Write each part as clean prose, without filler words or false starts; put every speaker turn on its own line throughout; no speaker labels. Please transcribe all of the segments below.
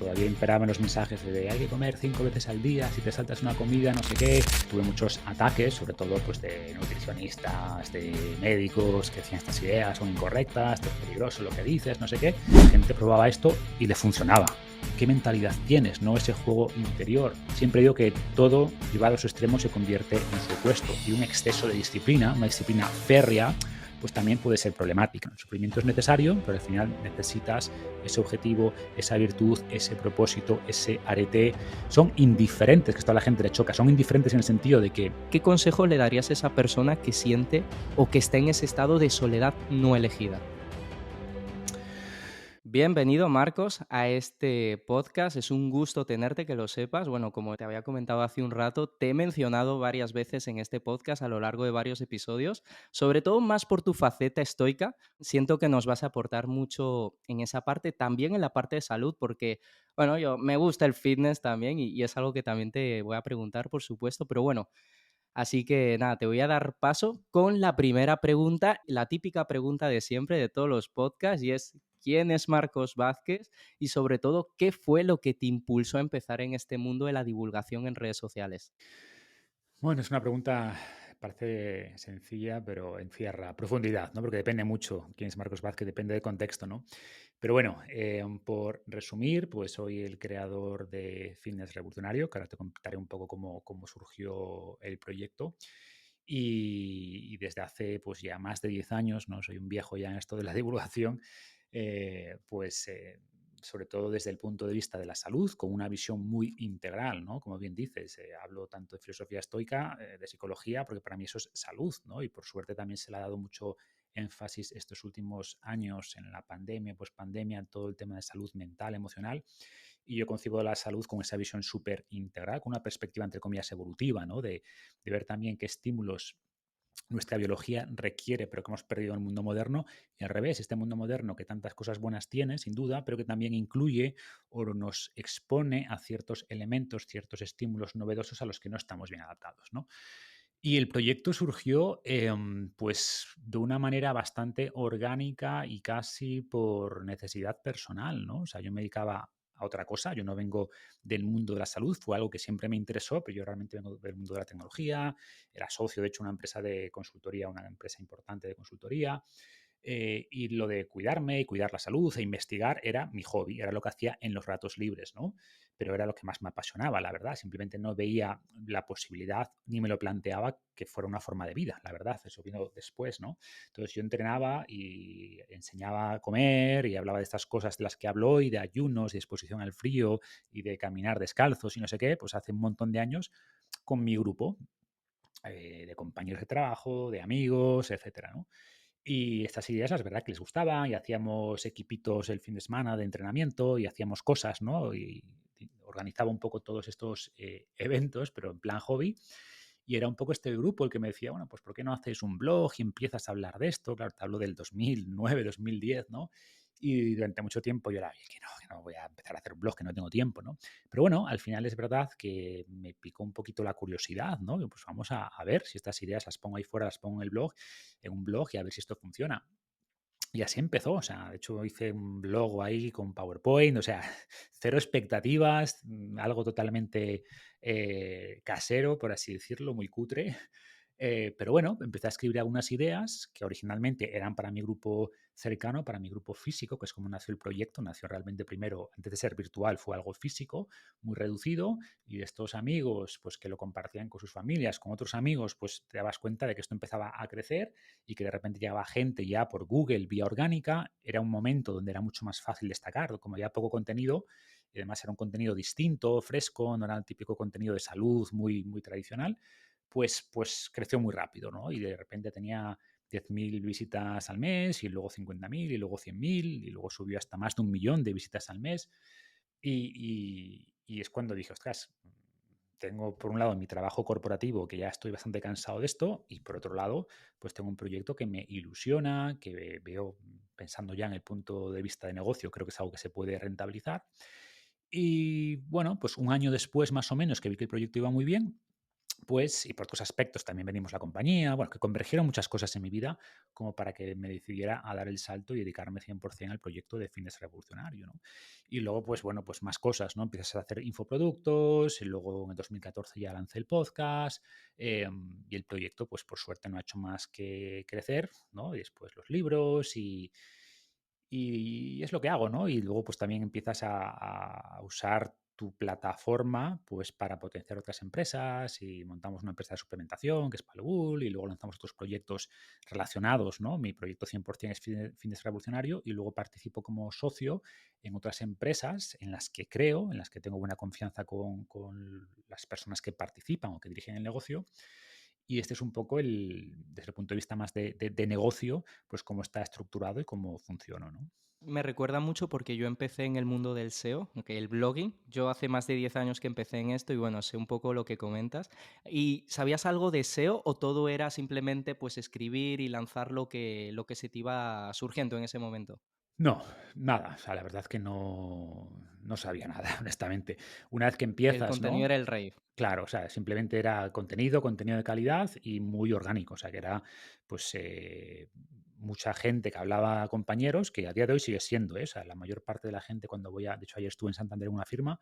todavía imperaban los mensajes de hay que comer 5 veces al día, si te saltas una comida, no sé qué. Tuve muchos ataques, sobre todo pues de nutricionistas, de médicos que decían estas ideas son incorrectas, esto es peligroso lo que dices, no sé qué. La gente probaba esto y le funcionaba. ¿Qué mentalidad tienes? ¿No? Ese juego interior. Siempre digo que todo llevado a su extremo se convierte en su opuesto y un exceso de disciplina, una disciplina férrea, pues también puede ser problemática. El sufrimiento es necesario, pero al final necesitas ese objetivo, esa virtud, ese propósito, ese arete. Son indiferentes, que esto a la gente le choca, son indiferentes en el sentido de que...
¿Qué consejo le darías a esa persona que siente o que está en ese estado de soledad no elegida? Bienvenido, Marcos, a este podcast. Es un gusto tenerte, que lo sepas. Bueno, como te había comentado hace un rato, te he mencionado varias veces en este podcast a lo largo de varios episodios, sobre todo más por tu faceta estoica. Siento que nos vas a aportar mucho en esa parte, también en la parte de salud, porque, bueno, yo me gusta el fitness también y es algo que también te voy a preguntar, por supuesto, pero bueno. Así que nada, te voy a dar paso con la primera pregunta, la típica pregunta de siempre de todos los podcasts, y es: ¿quién es Marcos Vázquez? Y sobre todo, ¿qué fue lo que te impulsó a empezar en este mundo de la divulgación en redes sociales?
Bueno, es una pregunta, parece sencilla, pero encierra profundidad, ¿no? Porque depende mucho quién es Marcos Vázquez, depende del contexto, ¿no? Pero bueno, por resumir, pues soy el creador de Fitness Revolucionario, que ahora te contaré un poco cómo surgió el proyecto. Y desde hace pues ya más de 10 años, ¿no? Soy un viejo ya en esto de la divulgación, pues sobre todo desde el punto de vista de la salud, con una visión muy integral, ¿no? Como bien dices, hablo tanto de filosofía estoica, de psicología, porque para mí eso es salud, ¿no? Y por suerte también se le ha dado mucho énfasis estos últimos años en la pandemia, pues pandemia, todo el tema de salud mental, emocional. Y yo concibo la salud con esa visión súper integral, con una perspectiva, entre comillas, evolutiva, ¿no? De ver también qué estímulos nuestra biología requiere, pero que hemos perdido en el mundo moderno, y al revés, este mundo moderno que tantas cosas buenas tiene, sin duda, pero que también incluye o nos expone a ciertos elementos, ciertos estímulos novedosos a los que no estamos bien adaptados, ¿no? Y el proyecto surgió pues de una manera bastante orgánica y casi por necesidad personal, ¿no? O sea, yo me dedicaba a otra cosa, yo no vengo del mundo de la salud, fue algo que siempre me interesó, pero yo realmente vengo del mundo de la tecnología, era socio de hecho de una empresa de consultoría, una empresa importante de consultoría, y lo de cuidarme y cuidar la salud e investigar era mi hobby, era lo que hacía en los ratos libres, ¿no? Pero era lo que más me apasionaba, la verdad. Simplemente no veía la posibilidad ni me lo planteaba que fuera una forma de vida, la verdad. Eso vino después, ¿no? Entonces yo entrenaba y enseñaba a comer y hablaba de estas cosas de las que hablo hoy, de ayunos, de exposición al frío y de caminar descalzos y no sé qué, pues hace un montón de años con mi grupo de compañeros de trabajo, de amigos, etcétera, ¿no? Y estas ideas, es verdad que les gustaban y hacíamos equipitos el fin de semana de entrenamiento y hacíamos cosas, ¿no? Y organizaba un poco todos estos eventos, pero en plan hobby. Y era un poco este grupo el que me decía, bueno, pues ¿por qué no haces un blog y empiezas a hablar de esto? Claro, te hablo del 2009, 2010, ¿no? Y durante mucho tiempo yo era, oye, que no voy a empezar a hacer un blog, que no tengo tiempo, ¿no? Pero bueno, al final es verdad que me picó un poquito la curiosidad, ¿no? Y pues vamos a ver si estas ideas las pongo ahí fuera, las pongo en el blog, en un blog y a ver si esto funciona. Y así empezó, o sea, de hecho hice un blog ahí con PowerPoint, o sea, cero expectativas, algo totalmente casero, por así decirlo, muy cutre. Pero bueno, empecé a escribir algunas ideas que originalmente eran para mi grupo cercano, para mi grupo físico, que es como nació el proyecto. Nació realmente primero, antes de ser virtual, fue algo físico, muy reducido, y de estos amigos, pues que lo compartían con sus familias, con otros amigos, pues te dabas cuenta de que esto empezaba a crecer y que de repente llegaba gente ya por Google, vía orgánica. Era un momento donde era mucho más fácil destacar, como había poco contenido, y además era un contenido distinto, fresco, no era el típico contenido de salud muy, muy tradicional, pues creció muy rápido, ¿no? Y de repente tenía 10.000 visitas al mes y luego 50.000 y luego 100.000 y luego subió hasta más de 1 millón de visitas al mes. Y es cuando dije, ostras, tengo por un lado mi trabajo corporativo, que ya estoy bastante cansado de esto, y por otro lado, pues tengo un proyecto que me ilusiona, que veo, pensando ya en el punto de vista de negocio, creo que es algo que se puede rentabilizar. Y bueno, pues un año después más o menos que vi que el proyecto iba muy bien, pues, y por otros aspectos también vendimos la compañía, bueno, que convergieron muchas cosas en mi vida como para que me decidiera a dar el salto y dedicarme 100% al proyecto de Fitness Revolucionario, ¿no? Y luego, pues bueno, pues más cosas, ¿no? Empiezas a hacer infoproductos y luego en el 2014 ya lancé el podcast, y el proyecto, pues por suerte no ha hecho más que crecer, ¿no? Y después los libros y es lo que hago, ¿no? Y luego, pues también empiezas a usar tu plataforma, pues para potenciar otras empresas y montamos una empresa de suplementación que es Palwool y luego lanzamos otros proyectos relacionados, ¿no? Mi proyecto 100% es Fitness Revolucionario y luego participo como socio en otras empresas en las que creo, en las que tengo buena confianza con las personas que participan o que dirigen el negocio. Y este es un poco desde el punto de vista más de negocio, pues cómo está estructurado y cómo funciona, ¿no?
Me recuerda mucho porque yo empecé en el mundo del SEO, aunque el blogging. Yo hace más de 10 años que empecé en esto y bueno, sé un poco lo que comentas. ¿Y sabías algo de SEO o todo era simplemente pues escribir y lanzar lo que se te iba surgiendo en ese momento?
No, nada. O sea, la verdad que no sabía nada, honestamente. Una vez que
El
empiezas,
contenido
¿no?
era el rey.
Claro, o sea, simplemente era contenido de calidad y muy orgánico. O sea, que era, pues, mucha gente que hablaba a compañeros, que a día de hoy sigue siendo, ¿eh? O sea, la mayor parte de la gente cuando voy a de hecho, ayer estuve en Santander en una firma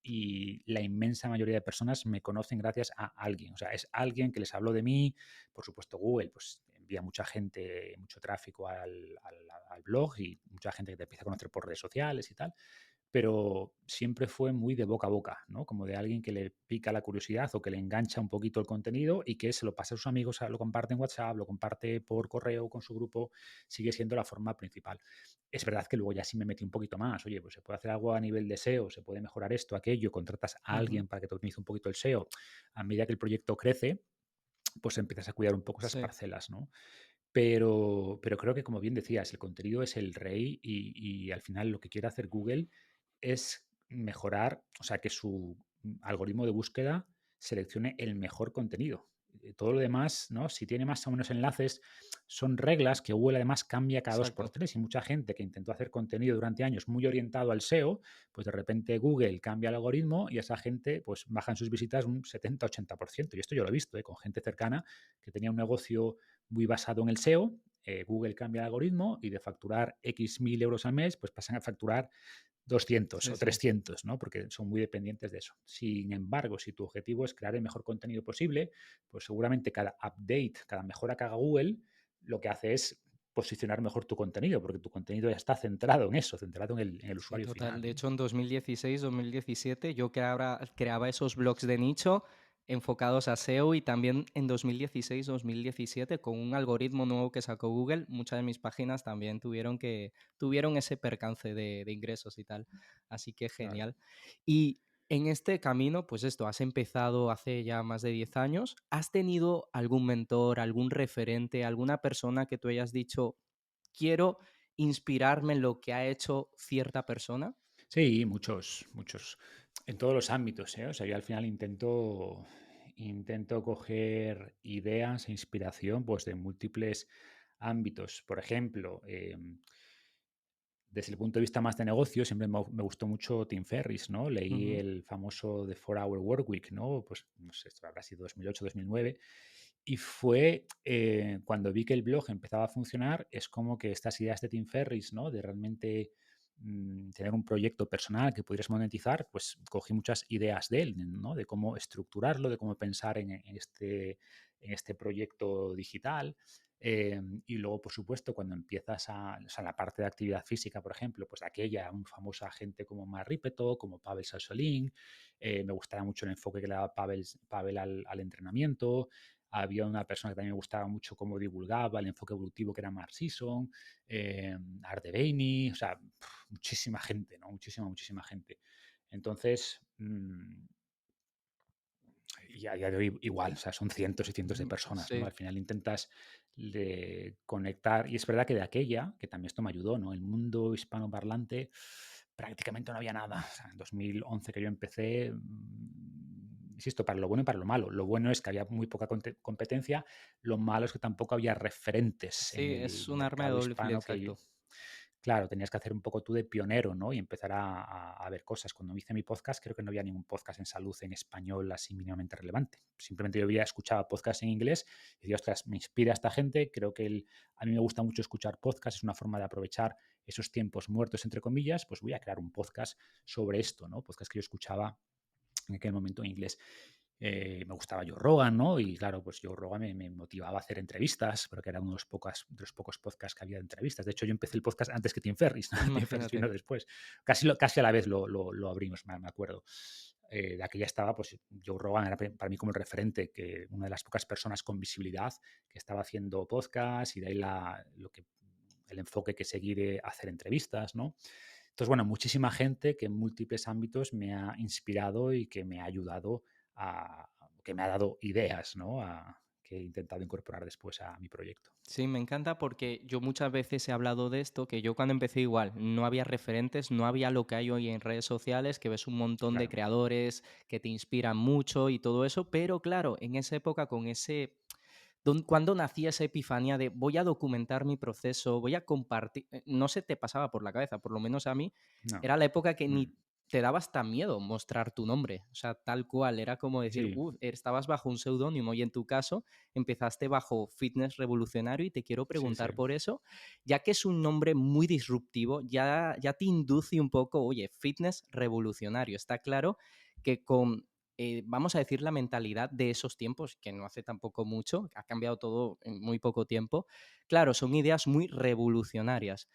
y la inmensa mayoría de personas me conocen gracias a alguien. O sea, es alguien que les habló de mí. Por supuesto, Google, pues, envía mucha gente, mucho tráfico al blog y mucha gente que te empieza a conocer por redes sociales y tal, pero siempre fue muy de boca a boca, ¿no? Como de alguien que le pica la curiosidad o que le engancha un poquito el contenido y que se lo pasa a sus amigos, lo comparte en WhatsApp, lo comparte por correo con su grupo, sigue siendo la forma principal. Es verdad que luego ya sí me metí un poquito más, oye, pues se puede hacer algo a nivel de SEO, se puede mejorar esto, aquello, contratas a
Ujú.
alguien para que te optimice un poquito el SEO. A medida que el proyecto crece, pues empiezas a cuidar un poco esas
Sí,
parcelas, ¿no? Pero creo que, como bien decías, el contenido es el rey y al final lo que quiere hacer Google es mejorar, o sea, que su algoritmo de búsqueda seleccione el mejor contenido. Todo lo demás, ¿no? Si tiene más o menos enlaces, son reglas que Google además cambia cada dos por
exacto.
tres y mucha gente que intentó hacer contenido durante años muy orientado al SEO, pues de repente Google cambia el algoritmo y esa gente pues baja en sus visitas un 70-80%. Y esto yo lo he visto, con gente cercana que tenía un negocio muy basado en el SEO. Google cambia el algoritmo y de facturar X mil euros al mes, pues pasan a facturar 200
Sí,
o
sí.
300, ¿no? Porque son muy dependientes de eso. Sin embargo, si tu objetivo es crear el mejor contenido posible, pues seguramente cada update, cada mejora que haga Google, lo que hace es posicionar mejor tu contenido, porque tu contenido ya está centrado en eso, centrado en el
Sí,
usuario
total.
final,
De
¿no?
hecho, en 2016, 2017, yo creaba esos blogs de nicho enfocados a SEO y también en 2016, 2017, con un algoritmo nuevo que sacó Google, muchas de mis páginas también tuvieron ese percance de ingresos y tal. Así que
Claro.
genial. Y en este camino, pues esto, has empezado hace ya más de 10 años. ¿Has tenido algún mentor, algún referente, alguna persona que tú hayas dicho, quiero inspirarme en lo que ha hecho cierta persona?
Sí, muchos, muchos. En todos los ámbitos, ¿eh? O sea, yo al final intento coger ideas e inspiración, pues, de múltiples ámbitos. Por ejemplo, desde el punto de vista más de negocio, siempre me gustó mucho Tim Ferriss, ¿no? Leí
Ujú.
el famoso The 4 Hour Workweek, ¿no? Pues, no sé, esto habrá sido 2008, 2009, y fue, cuando vi que el blog empezaba a funcionar, es como que estas ideas de Tim Ferriss, ¿no? De realmente, tener un proyecto personal que pudieras monetizar, pues cogí muchas ideas de él, ¿no? De cómo estructurarlo, de cómo pensar en este proyecto digital. Y luego, por supuesto, cuando empiezas o sea, la parte de actividad física, por ejemplo, pues aquella muy famosa gente como Mark Ripeto, como Pavel Sasolin, me gustaba mucho el enfoque que le daba Pavel al entrenamiento. Había una persona que también me gustaba mucho cómo divulgaba el enfoque evolutivo, que era Mark Sisson, Art de Beiney, o sea, muchísima gente, ¿no? Muchísima, muchísima gente. Entonces, y a día de hoy igual, o sea, son cientos y cientos de
Ujú,
personas, ¿no?
sí,
Al final intentas conectar, y es verdad que de aquella, que también esto me ayudó, ¿no? El mundo hispanoparlante prácticamente no había nada. O sea, en 2011 que yo empecé, insisto, para lo bueno y para lo malo. Lo bueno es que había muy poca competencia, lo malo es que tampoco había referentes en
sí,
el
es un arma de
mercado
doble filo,
hispano que
exacto.
claro, tenías que hacer un poco tú de pionero, ¿no? Y empezar a ver cosas. Cuando hice mi podcast, creo que no había ningún podcast en salud en español así mínimamente relevante. Simplemente yo había escuchado podcasts en inglés y decía, ostras, me inspira esta gente. Creo que a mí me gusta mucho escuchar podcasts, es una forma de aprovechar esos tiempos muertos, entre comillas, pues voy a crear un podcast sobre esto, ¿no? Podcast que yo escuchaba en aquel momento en inglés. Me gustaba Joe Rogan, ¿no? Y claro, pues Joe Rogan me motivaba a hacer entrevistas, porque era uno de los pocos podcasts que había de entrevistas. De hecho, yo empecé el podcast antes que Tim Ferriss, ¿no? Tim Ferriss
Imagínate.
vino después. Casi a la vez lo abrimos, me acuerdo. De aquella estaba, pues Joe Rogan era para mí como el referente, que una de las pocas personas con visibilidad que estaba haciendo podcast y de ahí el enfoque que seguí de hacer entrevistas, ¿no? Entonces, bueno, muchísima gente que en múltiples ámbitos me ha inspirado y que me ha ayudado que me ha dado ideas, ¿no? Que he intentado incorporar después a mi proyecto.
Sí, me encanta porque yo muchas veces he hablado de esto, que yo cuando empecé igual, no había referentes, no había lo que hay hoy en redes sociales, que ves un montón de
Claro,
creadores que te inspiran mucho y todo eso, pero claro, en esa época con ese ¿cuándo nacía esa epifanía de voy a documentar mi proceso, voy a compartir? No se te pasaba por la cabeza, por lo menos a mí,
no.
era la época que
Mm,
ni te daba hasta miedo mostrar tu nombre, o sea, tal cual, era como decir,
sí,
estabas bajo un seudónimo y en tu caso empezaste bajo Fitness Revolucionario y te quiero
sí, sí.
preguntar por eso, ya que es un nombre muy disruptivo, ya te induce un poco, oye, Fitness Revolucionario, está claro que con vamos a decir, la mentalidad de esos tiempos, que no hace tampoco mucho, ha cambiado todo en muy poco tiempo. Claro, son ideas muy revolucionarias.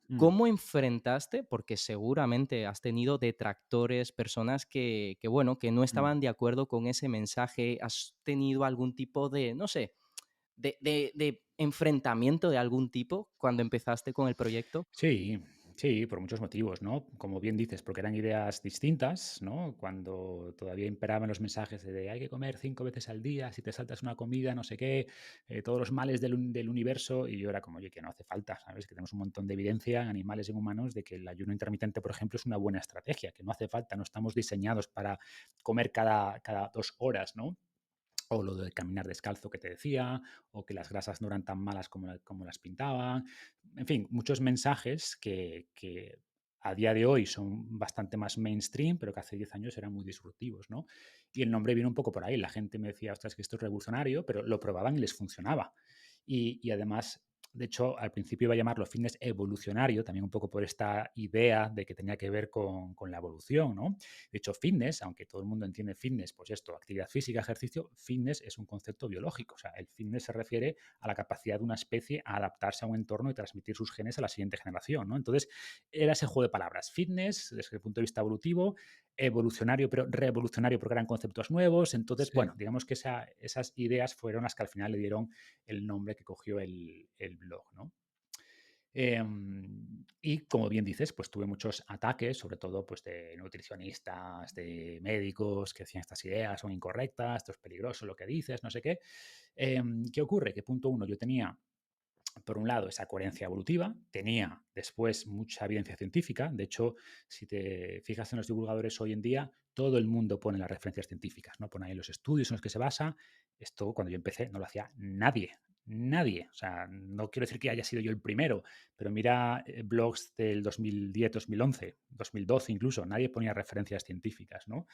Mm,
¿Cómo enfrentaste? Porque seguramente has tenido detractores, personas bueno, que no
mm.
estaban de acuerdo con ese mensaje. ¿Has tenido algún tipo de, no sé, de enfrentamiento de algún tipo cuando empezaste con el proyecto?
Sí, sí, por muchos motivos, ¿no? Como bien dices, porque eran ideas distintas, ¿no? Cuando todavía imperaban los mensajes de hay que comer 5 veces al día, si te saltas una comida, no sé qué, todos los males del universo, y yo era como, oye, que no hace falta, ¿sabes? Que tenemos un montón de evidencia en animales y en humanos de que el ayuno intermitente, por ejemplo, es una buena estrategia, que no hace falta, no estamos diseñados para comer cada 2 horas, ¿no? O lo de caminar descalzo que te decía, o que las grasas no eran tan malas como las pintaban. En fin, muchos mensajes que a día de hoy son bastante más mainstream, pero que hace 10 años eran muy disruptivos, ¿no? Y el nombre vino un poco por ahí. La gente me decía, ostras, que esto es revolucionario, pero lo probaban y les funcionaba. Y además, de hecho, al principio iba a llamarlo fitness evolucionario, también un poco por esta idea de que tenía que ver con la evolución, ¿no? De hecho, fitness, aunque todo el mundo entiende fitness, pues esto, actividad física, ejercicio, fitness es un concepto biológico. O sea, el fitness se refiere a la capacidad de una especie a adaptarse a un entorno y transmitir sus genes a la siguiente generación, ¿no? Entonces, era ese juego de palabras. Fitness, desde el punto de vista evolutivo, evolucionario, pero revolucionario porque eran conceptos nuevos. Entonces,
Sí.
bueno, digamos que esas ideas fueron las que al final le dieron el nombre que cogió el blog, ¿no? Y como bien dices, pues tuve muchos ataques, sobre todo pues de nutricionistas, de médicos que decían estas ideas son incorrectas, esto es peligroso lo que dices, no sé qué. ¿Qué ocurre? Que punto uno, yo tenía por un lado, esa coherencia evolutiva, tenía después mucha evidencia científica. De hecho, si te fijas en los divulgadores hoy en día, todo el mundo pone las referencias científicas, ¿no? Pone ahí los estudios en los que se basa. Esto, cuando yo empecé, no lo hacía nadie. Nadie. O sea, no quiero decir que haya sido yo el primero, pero mira blogs del 2010, 2011, 2012 incluso, nadie ponía referencias científicas, ¿no?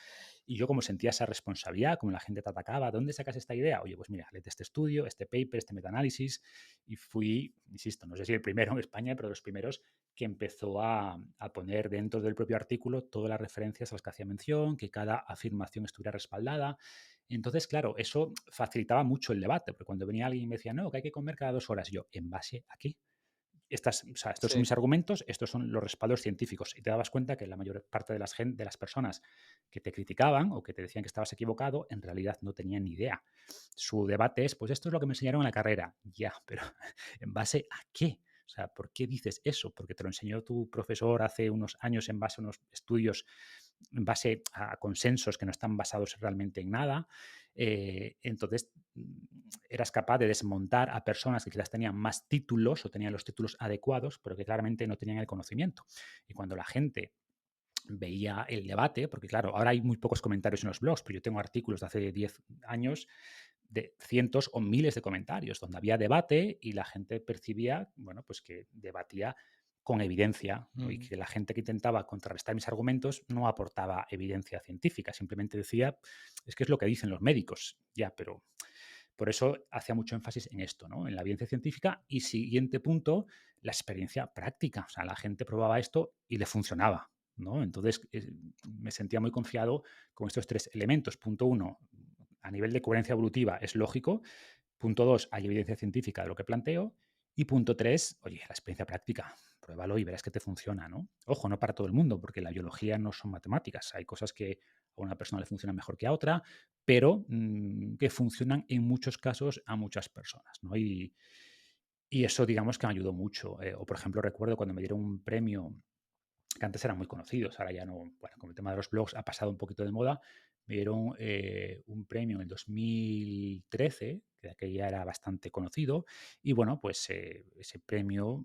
Y yo como sentía esa responsabilidad, como la gente te atacaba, ¿dónde sacas esta idea? Oye, pues mira, léete este estudio, este paper, este metaanálisis, y fui, insisto, no sé si el primero en España, pero los primeros que empezó a poner dentro del propio artículo todas las referencias a las que hacía mención, que cada afirmación estuviera respaldada. Entonces, claro, eso facilitaba mucho el debate, porque cuando venía alguien y me decía, no, que hay que comer cada 2 horas, y yo, ¿en base a qué? O sea, estos son
Sí.
mis argumentos, estos son los respaldos científicos. Y te dabas cuenta que la mayor parte de las personas que te criticaban o que te decían que estabas equivocado, en realidad no tenían ni idea. Su debate es, pues esto es lo que me enseñaron en la carrera. Ya, pero ¿en base a qué? O sea, ¿por qué dices eso? Porque te lo enseñó tu profesor hace unos años en base a unos estudios, en base a consensos que no están basados realmente en nada. Entonces, eras capaz de desmontar a personas que quizás tenían más títulos o tenían los títulos adecuados, pero que claramente no tenían el conocimiento. Y cuando la gente veía el debate, porque claro, ahora hay muy pocos comentarios en los blogs, pero yo tengo artículos de hace 10 años de cientos o miles de comentarios donde había debate y la gente percibía, bueno, pues que debatía con evidencia, ¿no? Y
Mm,
que la gente que intentaba contrarrestar mis argumentos no aportaba evidencia científica, simplemente decía, es que es lo que dicen los médicos, ya, pero por eso hacía mucho énfasis en esto, ¿no? En la evidencia científica y siguiente punto, la experiencia práctica. O sea, la gente probaba esto y le funcionaba, ¿no? Entonces, me sentía muy confiado con estos tres elementos. Punto uno, a nivel de coherencia evolutiva es lógico. Punto 2, hay evidencia científica de lo que planteo. Y punto 3, oye, la experiencia práctica, pruébalo y verás que te funciona, ¿no? Ojo, no para todo el mundo, porque la biología no son matemáticas. Hay cosas que a una persona le funcionan mejor que a otra, pero que funcionan en muchos casos a muchas personas, ¿no? Y eso, digamos, que me ayudó mucho. O, por ejemplo, recuerdo cuando me dieron un premio que antes eran muy conocidos, ahora ya no, bueno, con el tema de los blogs ha pasado un poquito de moda, me dieron un premio en el 2013, que aquella era bastante conocido, y bueno, pues ese premio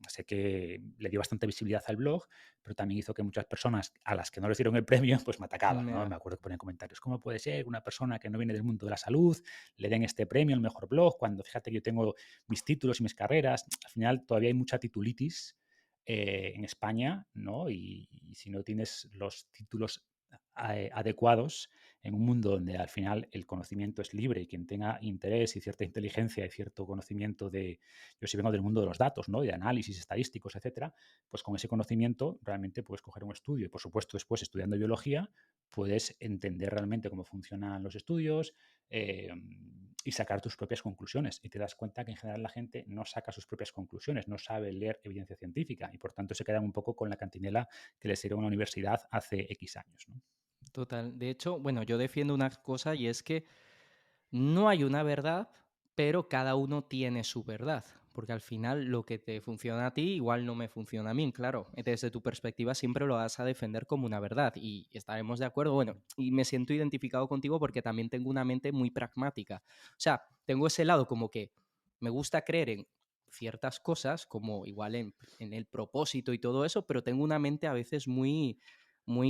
sé que le dio bastante visibilidad al blog, pero también hizo que muchas personas a las que no les dieron el premio, pues me atacaban, ¿no?
mira.
Me acuerdo que ponían comentarios, ¿cómo puede ser una persona que no viene del mundo de la salud le den este premio, el mejor blog, cuando fíjate que yo tengo mis títulos y mis carreras? Al final todavía hay mucha titulitis en España, ¿no? Y si no tienes los títulos adecuados en un mundo donde al final el conocimiento es libre y quien tenga interés y cierta inteligencia y cierto conocimiento de, yo sí vengo del mundo de los datos, ¿no? De análisis estadísticos, etcétera, pues con ese conocimiento realmente puedes coger un estudio y por supuesto después estudiando biología puedes entender realmente cómo funcionan los estudios, eh, y sacar tus propias conclusiones. Y te das cuenta que en general la gente no saca sus propias conclusiones, no sabe leer evidencia científica y por tanto se quedan un poco con la cantinela que les dieron en la universidad hace X años, ¿no?
Total. De hecho, bueno, yo defiendo una cosa y es que no hay una verdad, pero cada uno tiene su verdad, porque al final lo que te funciona a ti igual no me funciona a mí, claro. Desde tu perspectiva siempre lo vas a defender como una verdad y estaremos de acuerdo. Bueno, y me siento identificado contigo porque también tengo una mente muy pragmática. O sea, tengo ese lado como que me gusta creer en ciertas cosas, como igual en el propósito y todo eso, pero tengo una mente a veces muy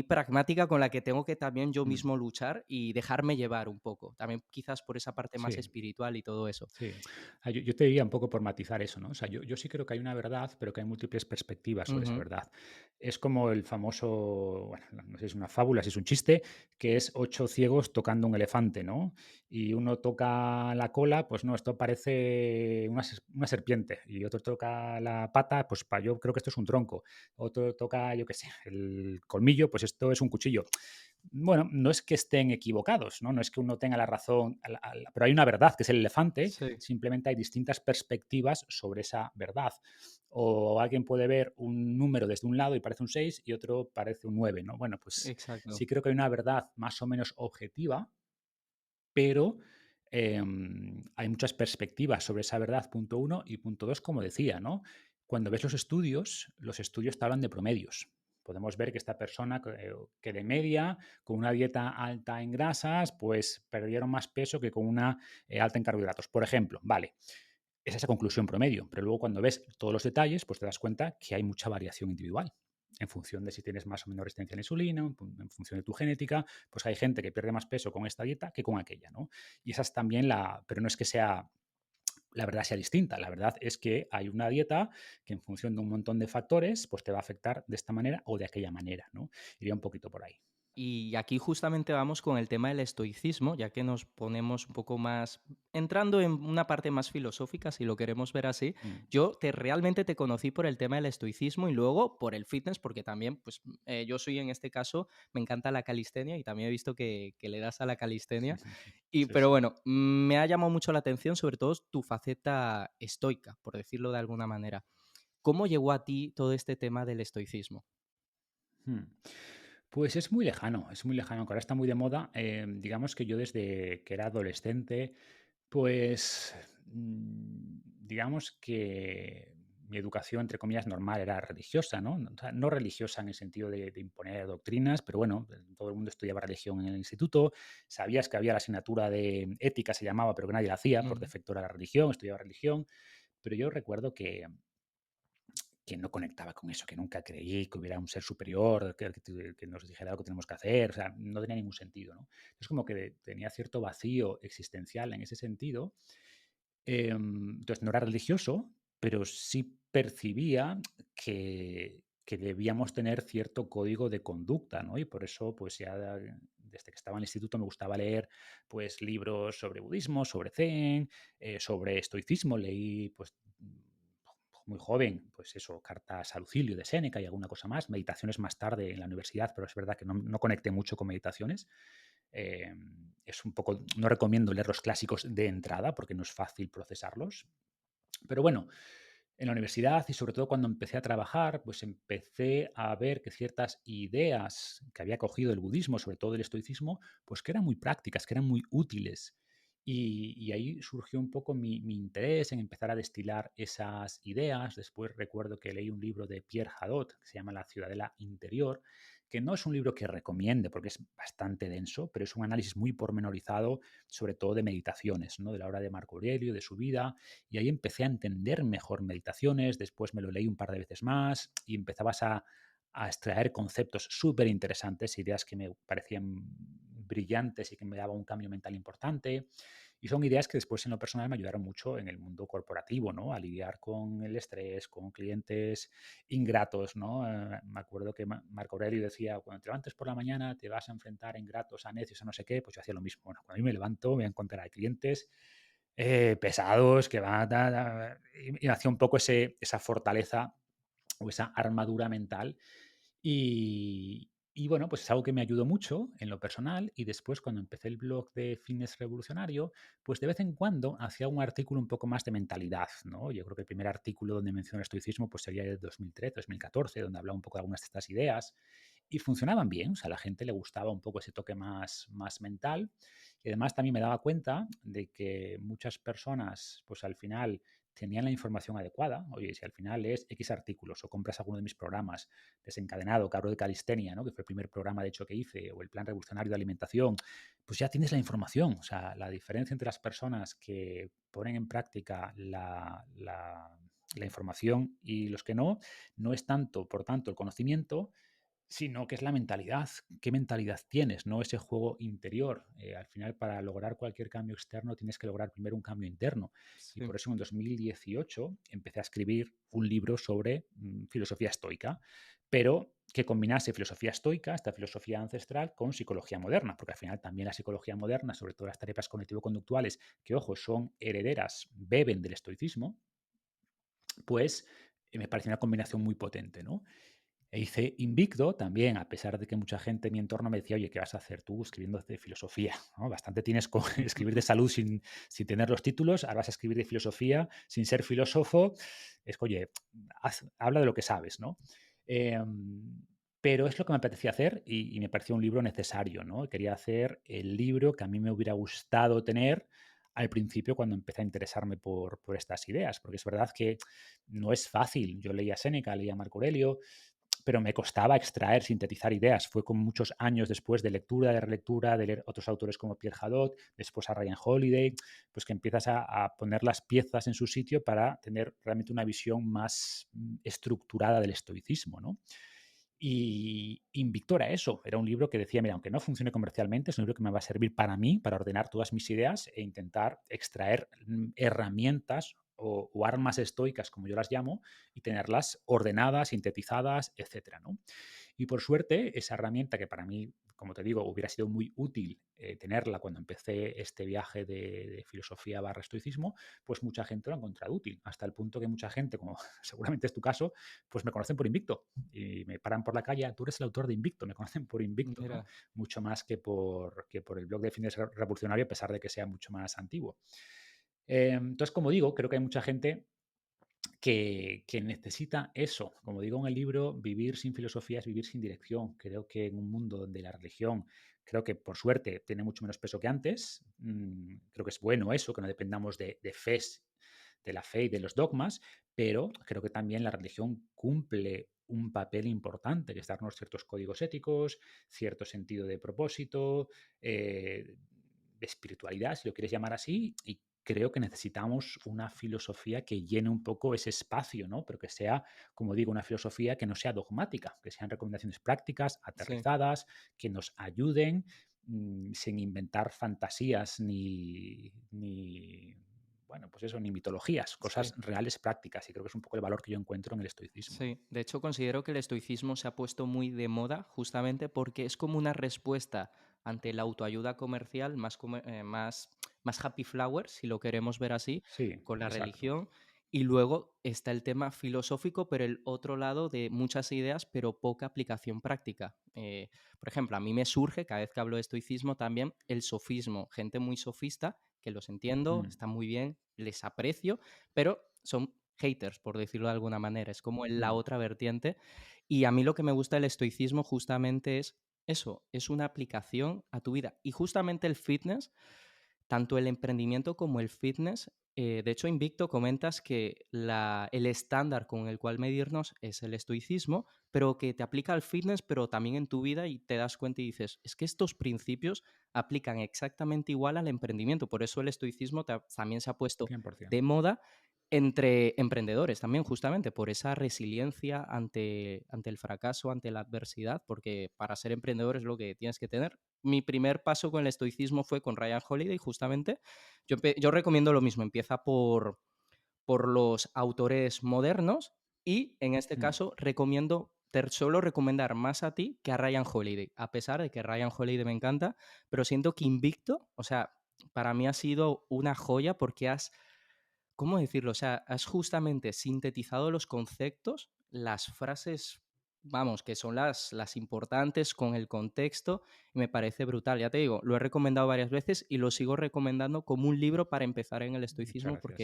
pragmática con la que tengo que también yo
Mm.
mismo luchar y dejarme llevar un poco. También quizás por esa parte más
Sí,
espiritual y todo eso.
sí. Yo te diría un poco por matizar eso, ¿no? O sea, yo sí creo que hay una verdad, pero que hay múltiples perspectivas sobre esa
Ujú.
verdad. Es como el famoso, bueno, no sé si es una fábula, si es un chiste, que es ocho ciegos tocando un elefante, ¿no? Y uno toca la cola, pues no, esto parece una serpiente. Y otro toca la pata, pues yo creo que esto es un tronco. Otro toca, yo qué sé, el colmillo, pues esto es un cuchillo. Bueno, no es que estén equivocados, ¿no? No es que uno tenga la razón, pero hay una verdad, que es el elefante,
Sí,
simplemente hay distintas perspectivas sobre esa verdad. O alguien puede ver un número desde un lado y parece un 6 y otro parece un 9, ¿no? Bueno, pues
exacto.
sí creo que hay una verdad más o menos objetiva, pero hay muchas perspectivas sobre esa verdad, punto uno, y punto dos, como decía, ¿no? Cuando ves los estudios te hablan de promedios. Podemos ver que esta persona que de media, con una dieta alta en grasas, pues perdieron más peso que con una alta en carbohidratos. Por ejemplo, vale, es esa conclusión promedio, pero luego cuando ves todos los detalles, pues te das cuenta que hay mucha variación individual en función de si tienes más o menos resistencia a la insulina, en función de tu genética, pues hay gente que pierde más peso con esta dieta que con aquella, ¿no? Y esa es también pero no es que sea, la verdad sea distinta, la verdad es que hay una dieta que en función de un montón de factores, pues te va a afectar de esta manera o de aquella manera, ¿no? Iría un poquito por ahí.
Y aquí justamente vamos con el tema del estoicismo, ya que nos ponemos un poco más, entrando en una parte más filosófica, si lo queremos ver así.
Mm,
Yo realmente te conocí por el tema del estoicismo y luego por el fitness, porque también, pues yo soy en este caso, me encanta la calistenia y también he visto que le das a la calistenia. Y,
sí,
pero
sí.
bueno, me ha llamado mucho la atención, sobre todo tu faceta estoica, por decirlo de alguna manera. ¿Cómo llegó a ti todo este tema del estoicismo?
Mm. Pues es muy lejano, que ahora está muy de moda. Digamos que yo desde que era adolescente, pues digamos que mi educación, entre comillas, normal era religiosa, ¿no? O sea, no religiosa en el sentido de imponer doctrinas, pero bueno, todo el mundo estudiaba religión en el instituto, sabías que había la asignatura de ética, se llamaba, pero que nadie la hacía, por
Mm,
defecto era la religión, estudiaba religión, pero yo recuerdo que no conectaba con eso, que nunca creí que hubiera un ser superior, que nos dijera lo que tenemos que hacer, o sea, no tenía ningún sentido, ¿no? Es como que tenía cierto vacío existencial en ese sentido. Entonces no era religioso, pero sí percibía que debíamos tener cierto código de conducta, ¿no? Y por eso, pues ya desde que estaba en el instituto me gustaba leer, pues, libros sobre budismo, sobre zen, sobre estoicismo. Leí, pues, muy joven, pues eso, cartas a Lucilio de Séneca y alguna cosa más, meditaciones más tarde en la universidad, pero es verdad que no conecté mucho con meditaciones. Eh, es un poco, no recomiendo leer los clásicos de entrada porque no es fácil procesarlos, pero bueno, en la universidad y sobre todo cuando empecé a trabajar, pues empecé a ver que ciertas ideas que había cogido el budismo, sobre todo el estoicismo, pues que eran muy prácticas, que eran muy útiles. Y ahí surgió un poco mi interés en empezar a destilar esas ideas. Después recuerdo que leí un libro de Pierre Hadot que se llama La ciudadela interior, que no es un libro que recomiende porque es bastante denso, pero es un análisis muy pormenorizado, sobre todo de meditaciones, ¿no? De la obra de Marco Aurelio, de su vida, y ahí empecé a entender mejor meditaciones, después me lo leí un par de veces más y empezabas a extraer conceptos súper interesantes, ideas que me parecían brillantes y que me daban un cambio mental importante. Y son ideas que después en lo personal me ayudaron mucho en el mundo corporativo, ¿no? A lidiar con el estrés, con clientes ingratos, ¿no? Me acuerdo que Marco Aurelio decía, cuando te levantes por la mañana te vas a enfrentar a ingratos, a necios, a no sé qué, pues yo hacía lo mismo. Bueno, cuando yo me levanto voy a encontrar a clientes pesados, que van y hacía un poco esa fortaleza o esa armadura mental. Y bueno, pues es algo que me ayudó mucho en lo personal. Y después, cuando empecé el blog de Fitness Revolucionario, pues de vez en cuando hacía un artículo un poco más de mentalidad, ¿no? Yo creo que el primer artículo donde menciono el estoicismo pues sería de 2013, 2014, donde hablaba un poco de algunas de estas ideas. Y funcionaban bien, o sea, a la gente le gustaba un poco ese toque más mental. Y además también me daba cuenta de que muchas personas, pues al final tenían la información adecuada. Oye, si al final lees X artículos o compras alguno de mis programas, Desencadenado, que hablo de calistenia, ¿no? Que fue el primer programa de hecho que hice, o el plan revolucionario de alimentación, pues ya tienes la información. O sea, la diferencia entre las personas que ponen en práctica la información y los que no es tanto, por tanto, el conocimiento, sino que es la mentalidad. ¿Qué mentalidad tienes? No ese juego interior. Al final, para lograr cualquier cambio externo, tienes que lograr primero un cambio interno. Y
Sí.
por eso en 2018 empecé a escribir un libro sobre filosofía estoica, pero que combinase filosofía estoica, esta filosofía ancestral, con psicología moderna, porque al final también la psicología moderna, sobre todo las terapias cognitivo-conductuales, que ojo, son herederas, beben del estoicismo, pues me pareció una combinación muy potente, ¿no? E hice Invicto también, a pesar de que mucha gente en mi entorno me decía, oye, ¿qué vas a hacer tú escribiendo de filosofía? ¿No? Bastante tienes con escribir de salud sin tener los títulos, ahora vas a escribir de filosofía sin ser filósofo. Es que, oye, habla de lo que sabes, ¿no? Pero es lo que me apetecía hacer y me pareció un libro necesario, ¿no? Quería hacer el libro que a mí me hubiera gustado tener al principio cuando empecé a interesarme por estas ideas, porque es verdad que no es fácil. Yo leía Séneca, leía Marco Aurelio, pero me costaba extraer, sintetizar ideas. Fue con muchos años después de lectura, de relectura, de leer otros autores como Pierre Hadot, después a Ryan Holiday, pues que empiezas a poner las piezas en su sitio para tener realmente una visión más estructurada del estoicismo, ¿no? Y Invicto era eso, era un libro que decía, mira, aunque no funcione comercialmente, es un libro que me va a servir para mí, para ordenar todas mis ideas e intentar extraer herramientas o armas estoicas, como yo las llamo, y tenerlas ordenadas, sintetizadas, etcétera, ¿no? Y por suerte, esa herramienta que para mí, como te digo, hubiera sido muy útil tenerla cuando empecé este viaje de filosofía barra estoicismo, pues mucha gente lo ha encontrado útil, hasta el punto que mucha gente, como seguramente es tu caso, pues me conocen por Invicto y me paran por la calle, tú eres el autor de Invicto, me conocen por Invicto, ¿no?
Mira.
Mucho más que por el blog de Fines Revolucionario, a pesar de que sea mucho más antiguo. Entonces, como digo, creo que hay mucha gente que necesita eso. Como digo en el libro, vivir sin filosofía es vivir sin dirección. Creo que en un mundo donde la religión, creo que por suerte tiene mucho menos peso que antes, creo que es bueno eso, que no dependamos de fe, de la fe y de los dogmas, pero creo que también la religión cumple un papel importante, que es darnos ciertos códigos éticos, cierto sentido de propósito, de espiritualidad, si lo quieres llamar así, y creo que necesitamos una filosofía que llene un poco ese espacio, ¿no? Pero que sea, como digo, una filosofía que no sea dogmática, que sean recomendaciones prácticas,
Sí.
aterrizadas, que nos ayuden sin inventar fantasías ni bueno, pues eso, ni mitologías, cosas
Sí.
reales, prácticas. Y creo que es un poco el valor que yo encuentro en el estoicismo, ¿no?
Sí, de hecho considero que el estoicismo se ha puesto muy de moda justamente porque es como una respuesta ante la autoayuda comercial más happy flower, si lo queremos ver así,
Sí,
con la
exacto.
religión. Y luego está el tema filosófico, pero el otro lado de muchas ideas, pero poca aplicación práctica. Por ejemplo, a mí me surge, cada vez que hablo de estoicismo, también el sofismo. Gente muy sofista, que los entiendo,
Mm,
están muy bien, les aprecio, pero son haters, por decirlo de alguna manera. Es como la
mm,
otra vertiente. Y a mí lo que me gusta del estoicismo justamente es eso, es una aplicación a tu vida. Y justamente el fitness, tanto el emprendimiento como el fitness, de hecho, Invicto comentas que el estándar con el cual medirnos es el estoicismo, pero que te aplica al fitness, pero también en tu vida y te das cuenta y dices, es que estos principios aplican exactamente igual al emprendimiento. Por eso el estoicismo también se ha puesto
100%.
de moda entre emprendedores también, justamente por esa resiliencia ante el fracaso, ante la adversidad, porque para ser emprendedor es lo que tienes que tener. Mi primer paso con el estoicismo fue con Ryan Holiday, justamente. Yo recomiendo lo mismo, empieza por los autores modernos y, en este
Mm,
caso, recomiendo, te suelo recomendar más a ti que a Ryan Holiday, a pesar de que Ryan Holiday me encanta, pero siento que Invicto, o sea, para mí ha sido una joya porque ¿cómo decirlo? O sea, has justamente sintetizado los conceptos, las frases, vamos, que son las importantes con el contexto, y me parece brutal. Ya te digo, lo he recomendado varias veces y lo sigo recomendando como un libro para empezar en el
muchas
estoicismo
gracias.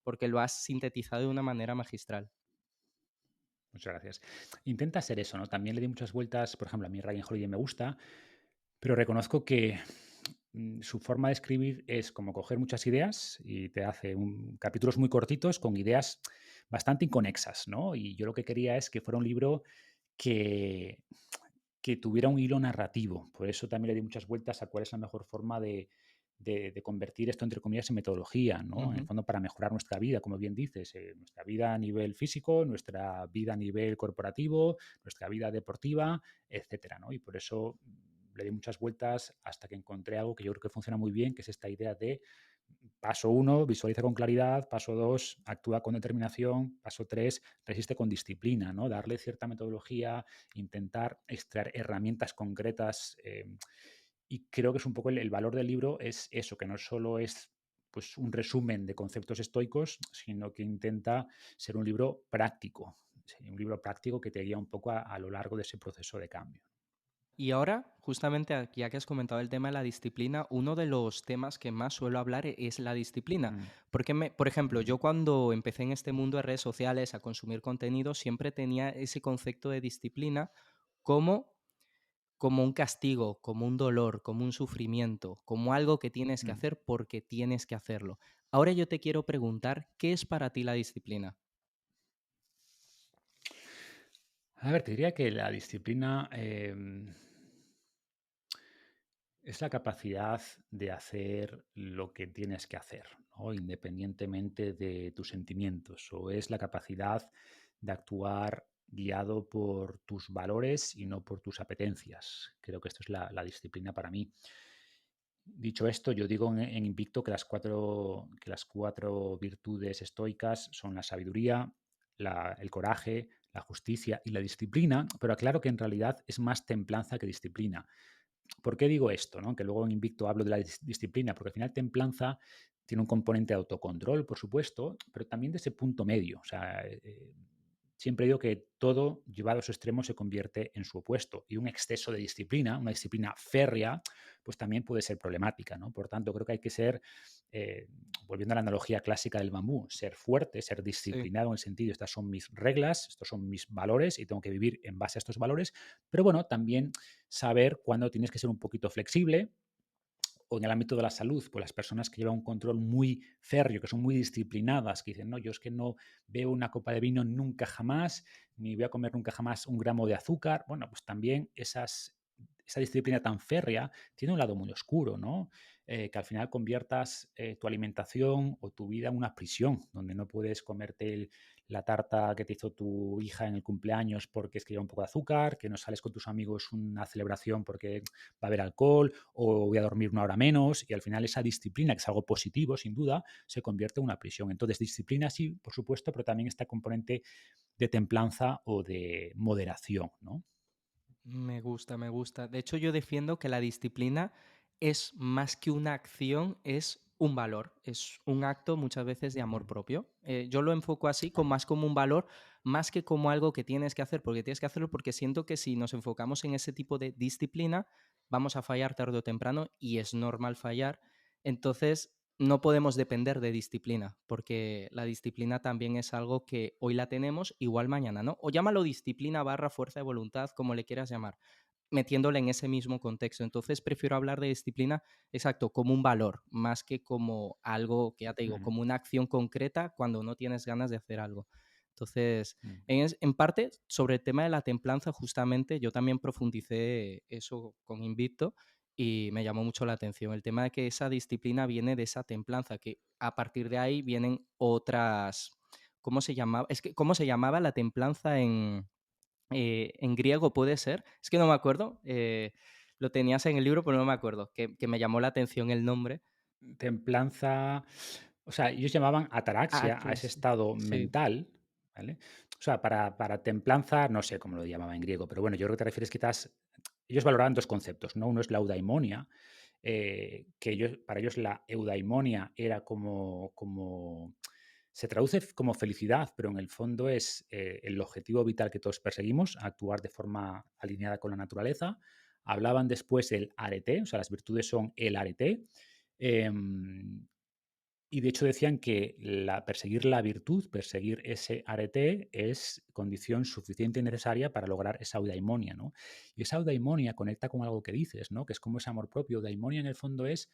porque lo has sintetizado de una manera magistral.
Muchas gracias. Intenta ser eso, ¿no? También le di muchas vueltas, por ejemplo, a mí Ryan Holiday me gusta, pero reconozco que su forma de escribir es como coger muchas ideas y te hace capítulos muy cortitos con ideas bastante inconexas, ¿no? Y yo lo que quería es que fuera un libro que, que tuviera un hilo narrativo. Por eso también le di muchas vueltas a cuál es la mejor forma de convertir esto, entre comillas, en metodología, ¿no? En el
Ujú.
fondo, para mejorar nuestra vida, como bien dices, nuestra vida a nivel físico, nuestra vida a nivel corporativo, nuestra vida deportiva, etcétera, ¿no? Y por eso le di muchas vueltas hasta que encontré algo que yo creo que funciona muy bien, que es esta idea de paso uno, visualiza con claridad, paso 2, actúa con determinación, paso 3, resiste con disciplina, ¿no? Darle cierta metodología, intentar extraer herramientas concretas. Y creo que es un poco el valor del libro es eso, que no solo es pues, un resumen de conceptos estoicos, sino que intenta ser un libro práctico, sí, un libro práctico que te guía un poco a lo largo de ese proceso de cambio.
Y ahora, justamente aquí, ya que has comentado el tema de la disciplina, uno de los temas que más suelo hablar es la disciplina.
Mm,
Porque, por ejemplo,
ujú,
yo cuando empecé en este mundo de redes sociales a consumir contenido, siempre tenía ese concepto de disciplina como, como un castigo, como un dolor, como un sufrimiento, como algo que tienes que
mm.
hacer porque tienes que hacerlo. Ahora yo te quiero preguntar, ¿qué es para ti la disciplina?
A ver, te diría que la disciplina es la capacidad de hacer lo que tienes que hacer, ¿no? Independientemente de tus sentimientos, o es la capacidad de actuar guiado por tus valores y no por tus apetencias. Creo que esto es la disciplina para mí. Dicho esto, yo digo en Invicto que las cuatro virtudes estoicas son la sabiduría, el coraje, la justicia y la disciplina, pero aclaro que en realidad es más templanza que disciplina. ¿Por qué digo esto? ¿No? Que luego en Invicto hablo de la disciplina, porque al final templanza tiene un componente de autocontrol, por supuesto, pero también de ese punto medio. O sea, siempre digo que todo llevado a su extremo se convierte en su opuesto y un exceso de disciplina, una disciplina férrea, pues también puede ser problemática, ¿no? Por tanto, creo que hay que ser, eh, volviendo a la analogía clásica del bambú, ser fuerte, ser
Sí.
disciplinado en el sentido, estas son mis reglas, estos son mis valores y tengo que vivir en base a estos valores, pero bueno, también saber cuándo tienes que ser un poquito flexible, o en el ámbito de la salud, pues las personas que llevan un control muy férreo, que son muy disciplinadas, que dicen, no, yo es que no veo una copa de vino nunca jamás, ni voy a comer nunca jamás un gramo de azúcar. Bueno, pues también esa disciplina tan férrea tiene un lado muy oscuro, ¿no? Que al final conviertas tu alimentación o tu vida en una prisión, donde no puedes comerte la tarta que te hizo tu hija en el cumpleaños porque es que lleva un poco de azúcar, que no sales con tus amigos una celebración porque va a haber alcohol, o voy a dormir una hora menos, y al final esa disciplina, que es algo positivo, sin duda, se convierte en una prisión. Entonces, disciplina sí, por supuesto, pero también esta componente de templanza o de moderación, ¿no?
Me gusta, me gusta. De hecho, yo defiendo que la disciplina es más que una acción, es un valor, es un acto muchas veces de amor
Mm,
propio. Yo lo enfoco así, más como un valor, más que como algo que tienes que hacer, porque tienes que hacerlo porque siento que si nos enfocamos en ese tipo de disciplina, vamos a fallar tarde o temprano y es normal fallar. Entonces, no podemos depender de disciplina, porque la disciplina también es algo que hoy la tenemos, igual mañana, ¿no? O llámalo disciplina barra fuerza de voluntad, como le quieras llamar, metiéndole en ese mismo contexto. Entonces prefiero hablar de disciplina, exacto, como un valor, más que como algo que ya te digo,
ujú,
como una acción concreta cuando no tienes ganas de hacer algo. Entonces,
mm.
en parte, sobre el tema de la templanza, justamente yo también profundicé eso con Invicto y me llamó mucho la atención. El tema de que esa disciplina viene de esa templanza, que a partir de ahí vienen otras. ¿Cómo se llamaba? Es que, ¿cómo se llamaba la templanza en griego? ¿Puede ser? Es que no me acuerdo. Lo tenías en el libro, pero no me acuerdo. Que me llamó la atención el nombre.
Templanza, o sea, ellos llamaban ataraxia a ese
Atlas.
estado
Sí.
mental, ¿vale? O sea, para templanza, no sé cómo lo llamaba en griego, pero bueno, yo creo que te refieres quizás, ellos valoraban 2 conceptos, ¿no? Uno es la eudaimonia, que ellos, para ellos la eudaimonia era como se traduce como felicidad, pero en el fondo es, el objetivo vital que todos perseguimos, actuar de forma alineada con la naturaleza. Hablaban después del arete, o sea, las virtudes son el arete, em, y de hecho decían que perseguir la virtud, perseguir ese arete, es condición suficiente y necesaria para lograr esa eudaimonia, ¿no? Y esa eudaimonia conecta con algo que dices, ¿no? Que es como ese amor propio. Eudaimonia en el fondo es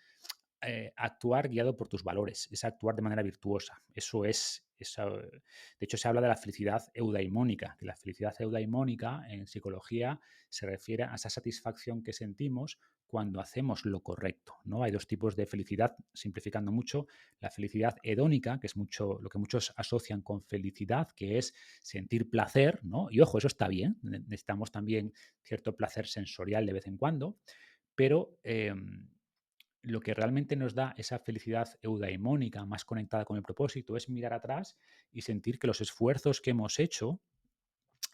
actuar guiado por tus valores, es actuar de manera virtuosa. Eso es, de hecho se habla de la felicidad eudaimónica, que la felicidad eudaimónica en psicología se refiere a esa satisfacción que sentimos cuando hacemos lo correcto, ¿no? Hay 2 tipos de felicidad, simplificando mucho, la felicidad hedónica, que es mucho lo que muchos asocian con felicidad, que es sentir placer, ¿no? Y ojo, eso está bien, necesitamos también cierto placer sensorial de vez en cuando, pero lo que realmente nos da esa felicidad eudaimónica más conectada con el propósito es mirar atrás y sentir que los esfuerzos que hemos hecho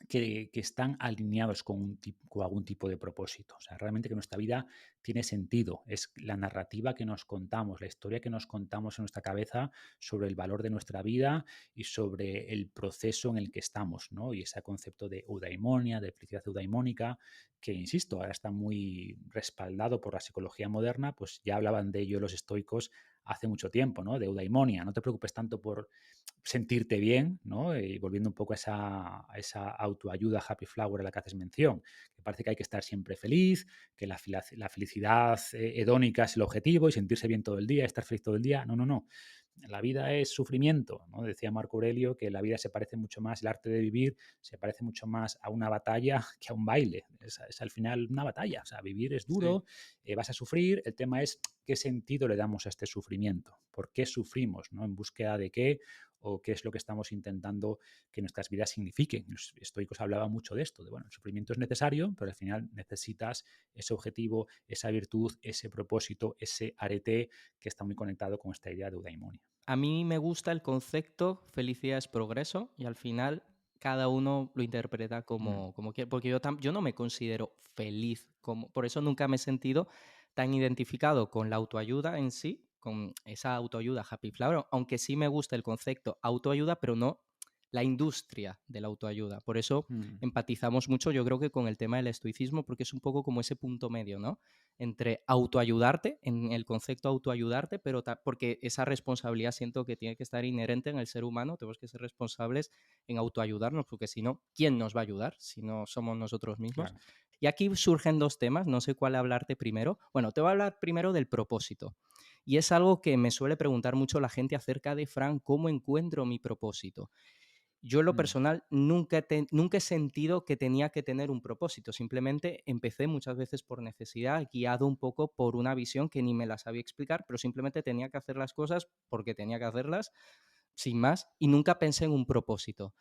que están alineados con algún tipo de propósito. O sea, realmente que nuestra vida tiene sentido. Es la narrativa que nos contamos, la historia que nos contamos en nuestra cabeza sobre el valor de nuestra vida y sobre el proceso en el que estamos, ¿no? Y ese concepto de eudaimonia, de felicidad eudaimónica, que, insisto, ahora está muy respaldado por la psicología moderna, pues ya hablaban de ello los estoicos hace mucho tiempo, ¿no? De eudaimonia. No te preocupes tanto por sentirte bien, ¿no? Y volviendo un poco a esa autoayuda happy flower a la que haces mención, que parece que hay que estar siempre feliz, que la felicidad hedónica es el objetivo y sentirse bien todo el día, estar feliz todo el día. No, no, no. La vida es sufrimiento, ¿no? Decía Marco Aurelio que la vida se parece mucho más, el arte de vivir se parece mucho más a una batalla que a un baile. Es al final una batalla. O sea, vivir es
Sí.
duro, vas a sufrir. El tema es qué sentido le damos a este sufrimiento, por qué sufrimos, ¿no? En búsqueda de qué o qué es lo que estamos intentando que nuestras vidas signifiquen. Los estoicos hablaban mucho de esto, de bueno, el sufrimiento es necesario, pero al final necesitas ese objetivo, esa virtud, ese propósito, ese arete que está muy conectado con esta idea de eudaimonia.
A mí me gusta el concepto felicidad es progreso y al final cada uno lo interpreta
Mm,
como quiere, porque yo no me considero feliz, por eso nunca me he sentido tan identificado con la autoayuda en sí, con esa autoayuda happy flower, aunque sí me gusta el concepto autoayuda, pero no la industria de la autoayuda. Por eso
mm,
empatizamos mucho, yo creo que con el tema del estoicismo, porque es un poco como ese punto medio, ¿no? Entre autoayudarte, en el concepto autoayudarte, pero porque esa responsabilidad siento que tiene que estar inherente en el ser humano, tenemos que ser responsables en autoayudarnos, porque si no, ¿quién nos va a ayudar si no somos nosotros mismos?
claro.
Y aquí surgen 2 temas, no sé cuál hablarte primero. Bueno, te voy a hablar primero del propósito. Y es algo que me suele preguntar mucho la gente acerca de, Fran, ¿cómo encuentro mi propósito? Yo en lo
Mm,
personal nunca he sentido que tenía que tener un propósito, simplemente empecé muchas veces por necesidad, guiado un poco por una visión que ni me la sabía explicar, pero simplemente tenía que hacer las cosas porque tenía que hacerlas, sin más, y nunca pensé en un propósito.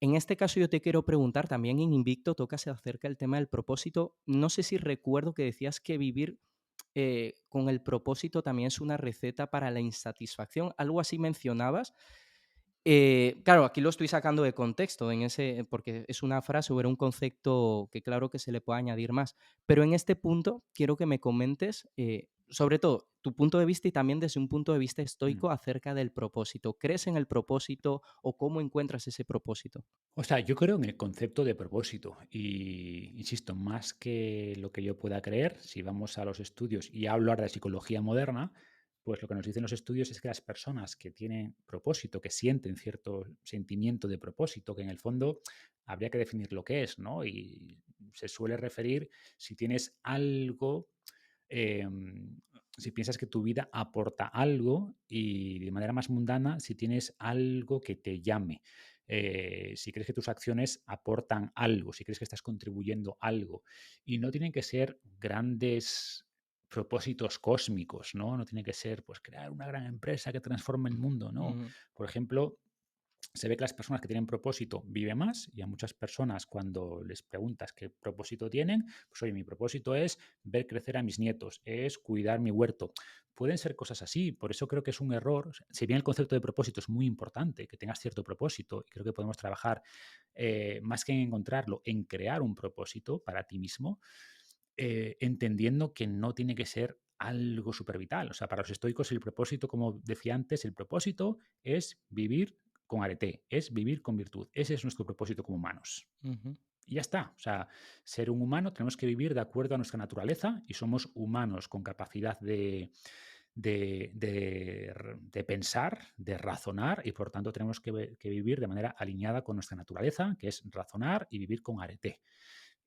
En este caso yo te quiero preguntar, también en Invicto tocas acerca del tema del propósito. No sé si recuerdo que decías que vivir con el propósito también es una receta para la insatisfacción. Algo así mencionabas. Claro, aquí lo estoy sacando de contexto, porque es una frase o era un concepto que claro que se le puede añadir más. Pero en este punto quiero que me comentes, sobre todo, tu punto de vista y también desde un punto de vista
Mm.
estoico acerca del propósito. ¿Crees en el propósito o cómo encuentras ese propósito?
O sea, yo creo en el concepto de propósito y, insisto, más que lo que yo pueda creer, si vamos a los estudios y hablo ahora de psicología moderna, pues lo que nos dicen los estudios es que las personas que tienen propósito, que sienten cierto sentimiento de propósito, que en el fondo habría que definir lo que es, ¿no? Y se suele referir si tienes algo, si piensas que tu vida aporta algo y de manera más mundana, si tienes algo que te llame, si crees que tus acciones aportan algo, si crees que estás contribuyendo algo. Y no tienen que ser grandes propósitos cósmicos, ¿no? No tiene que ser, pues, crear una gran empresa que transforme el mundo, ¿no?
Ujú,
Por ejemplo, se ve que las personas que tienen propósito viven más y a muchas personas cuando les preguntas qué propósito tienen, pues oye, mi propósito es ver crecer a mis nietos, es cuidar mi huerto. Pueden ser cosas así, por eso creo que es un error. Si bien el concepto de propósito es muy importante, que tengas cierto propósito, y creo que podemos trabajar más que en encontrarlo, en crear un propósito para ti mismo, entendiendo que no tiene que ser algo súper vital. O sea, para los estoicos el propósito, como decía antes, el propósito es vivir con arete, es vivir con virtud. Ese es nuestro propósito como humanos.
ujú,
Y ya está. O sea, ser un humano tenemos que vivir de acuerdo a nuestra naturaleza y somos humanos con capacidad de pensar, de razonar y por tanto tenemos que vivir de manera alineada con nuestra naturaleza, que es razonar y vivir con arete.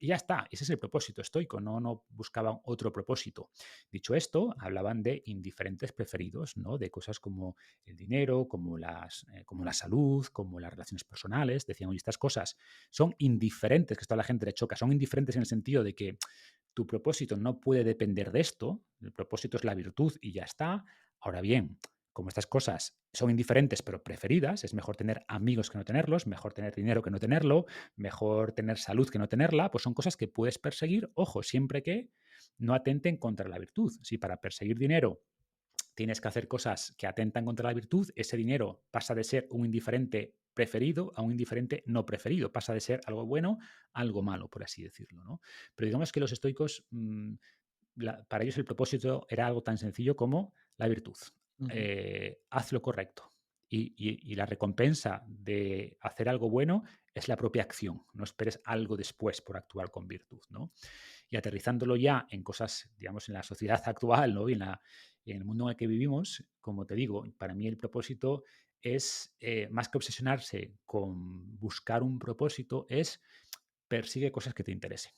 Y ya está, ese es el propósito estoico, no buscaban otro propósito. Dicho esto, hablaban de indiferentes preferidos, ¿no? De cosas como el dinero, como la salud, como las relaciones personales. Decían, oye, estas cosas son indiferentes, que esto a la gente le choca, son indiferentes en el sentido de que tu propósito no puede depender de esto, el propósito es la virtud y ya está. Ahora bien, como estas cosas son indiferentes pero preferidas, es mejor tener amigos que no tenerlos, mejor tener dinero que no tenerlo, mejor tener salud que no tenerla, pues son cosas que puedes perseguir, ojo, siempre que no atenten contra la virtud. Si para perseguir dinero tienes que hacer cosas que atentan contra la virtud, ese dinero pasa de ser un indiferente preferido a un indiferente no preferido, pasa de ser algo bueno a algo malo, por así decirlo, ¿no? Pero digamos que los estoicos, para ellos el propósito era algo tan sencillo como la virtud.
ujú.
Haz lo correcto. Y la recompensa de hacer algo bueno es la propia acción. No esperes algo después por actuar con virtud, ¿no? Y aterrizándolo ya en cosas, digamos, en la sociedad actual, ¿no? Y en el mundo en el que vivimos, como te digo, para mí el propósito es, más que obsesionarse con buscar un propósito, es persigue cosas que te interesen.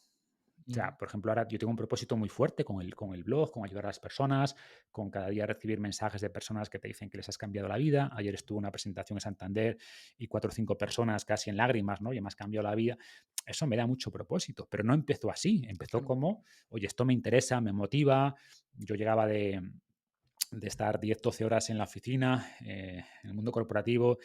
O
Ujú,
sea, por ejemplo, ahora yo tengo un propósito muy fuerte con el blog, con ayudar a las personas, con cada día recibir mensajes de personas que te dicen que les has cambiado la vida. Ayer estuve en una presentación en Santander y 4 o 5 personas casi en lágrimas, ¿no? Y me has cambiado la vida. Eso me da mucho propósito, pero no empezó así. Empezó
claro.
como, oye, esto me interesa, me motiva. Yo llegaba de estar 10 12 horas en la oficina, en el mundo corporativo,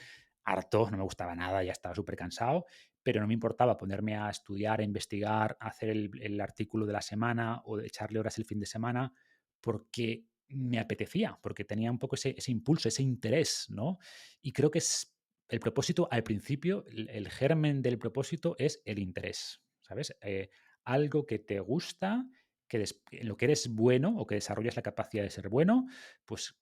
harto, no me gustaba nada, ya estaba súper cansado, pero no me importaba ponerme a estudiar, a investigar, a hacer el artículo de la semana o de echarle horas el fin de semana, porque me apetecía, porque tenía un poco ese impulso, ese interés, ¿no? Y creo que es el propósito al principio, el germen del propósito es el interés, ¿sabes? Algo que te gusta, en lo que eres bueno o que desarrollas la capacidad de ser bueno, pues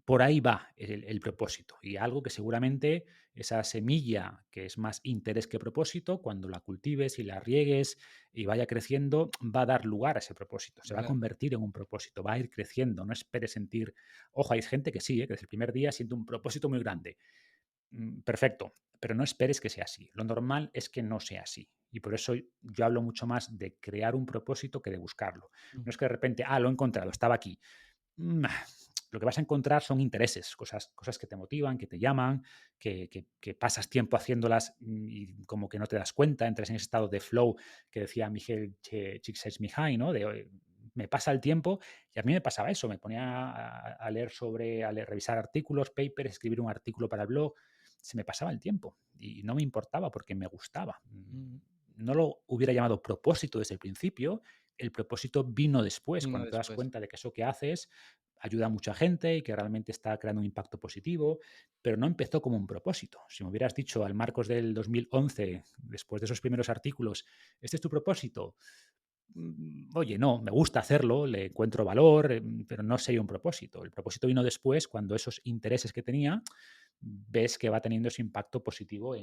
por ahí va el propósito. Y algo que seguramente esa semilla, que es más interés que propósito, cuando la cultives y la riegues y vaya creciendo, va a dar lugar a ese propósito. Se va a
Claro.
convertir en un propósito, va a ir creciendo. No esperes sentir, ojo, hay gente que sí, que desde el primer día siente un propósito muy grande. Perfecto, pero no esperes que sea así. Lo normal es que no sea así. Y por eso yo hablo mucho más de crear un propósito que de buscarlo. No es que de repente, lo he encontrado, estaba aquí. Mm, Lo que vas a encontrar son intereses, cosas que te motivan, que te llaman, que pasas tiempo haciéndolas y como que no te das cuenta, entras en ese estado de flow que decía Miguel Csikszentmihalyi, ¿no? me pasa el tiempo y a mí me pasaba eso, me ponía a leer, revisar artículos, papers, escribir un artículo para el blog, se me pasaba el tiempo y no me importaba porque me gustaba.
Mm,
No lo hubiera llamado propósito desde el principio, el propósito vino después,
vino
cuando te das
después.
cuenta de que eso que haces ayuda a mucha gente y que realmente está creando un impacto positivo, pero no empezó como un propósito. Si me hubieras dicho al Marcos del 2011, después de esos primeros artículos, ¿este es tu propósito? Oye, no, me gusta hacerlo, le encuentro valor, pero no sería un propósito. El propósito vino después cuando esos intereses que tenía ves que va teniendo ese impacto positivo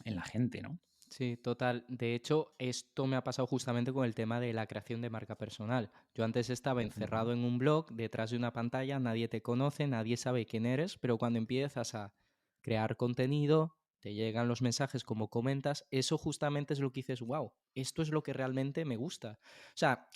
en la gente, ¿no?
Sí, total. De hecho, esto me ha pasado justamente con el tema de la creación de marca personal. Yo antes estaba
Ujú,
encerrado en un blog, detrás de una pantalla, nadie te conoce, nadie sabe quién eres, pero cuando empiezas a crear contenido, te llegan los mensajes como comentas, eso justamente es lo que dices, wow, esto es lo que realmente me gusta. O sea,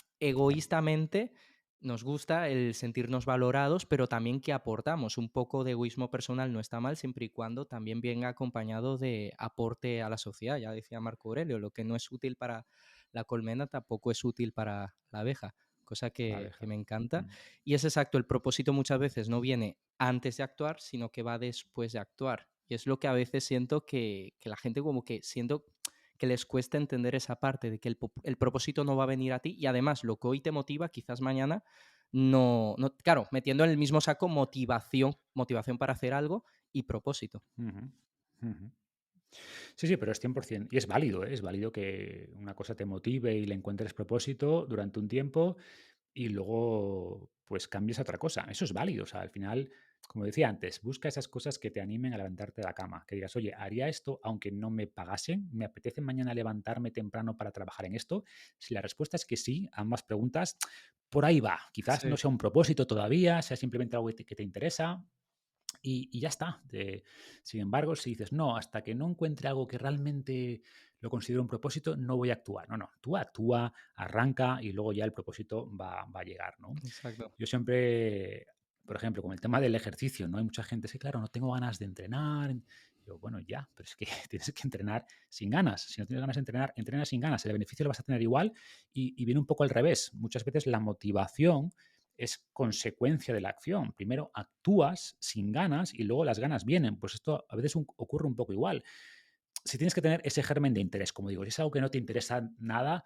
claro,
egoístamente nos gusta el sentirnos valorados, pero también que aportamos. Un poco de egoísmo personal no está mal, siempre y cuando también venga acompañado de aporte a la sociedad. Ya decía Marco Aurelio, lo que no es útil para la colmena tampoco es útil para la abeja, cosa
la
que
abeja.
me encanta.
Mm,
Y es exacto, el propósito muchas veces no viene antes de actuar, sino que va después de actuar. Y es lo que a veces siento que la gente como que siento que les cuesta entender esa parte de que el propósito no va a venir a ti y además lo que hoy te motiva, quizás mañana no, claro, metiendo en el mismo saco motivación para hacer algo y propósito.
ujú, ujú. Sí, sí, pero es 100%. Y es válido, ¿eh? Es válido que una cosa te motive y le encuentres propósito durante un tiempo y luego, pues, cambies a otra cosa. Eso es válido. O sea, al final, como decía antes, busca esas cosas que te animen a levantarte de la cama. Que digas: "Oye, haría esto aunque no me pagasen, ¿me apetece mañana levantarme temprano para trabajar en esto?". Si la respuesta es que sí, a ambas preguntas, por ahí va. Quizás no
Sí.
sea un propósito todavía, sea simplemente algo que te interesa, y ya está. Sin embargo, si dices, no, hasta que no encuentre algo que realmente lo considero un propósito, no voy a actuar. No, no, tú actúa, arranca y luego ya el propósito va a llegar, ¿no?
Exacto.
Yo siempre, por ejemplo, con el tema del ejercicio, ¿no? Hay mucha gente que, claro, no tengo ganas de entrenar. Yo, bueno, ya, pero es que tienes que entrenar sin ganas. Si no tienes ganas de entrenar, entrena sin ganas. El beneficio lo vas a tener igual y viene un poco al revés. Muchas veces la motivación es consecuencia de la acción. Primero actúas sin ganas y luego las ganas vienen. Pues esto a veces ocurre un poco igual. Si tienes que tener ese germen de interés, como digo, si es algo que no te interesa nada,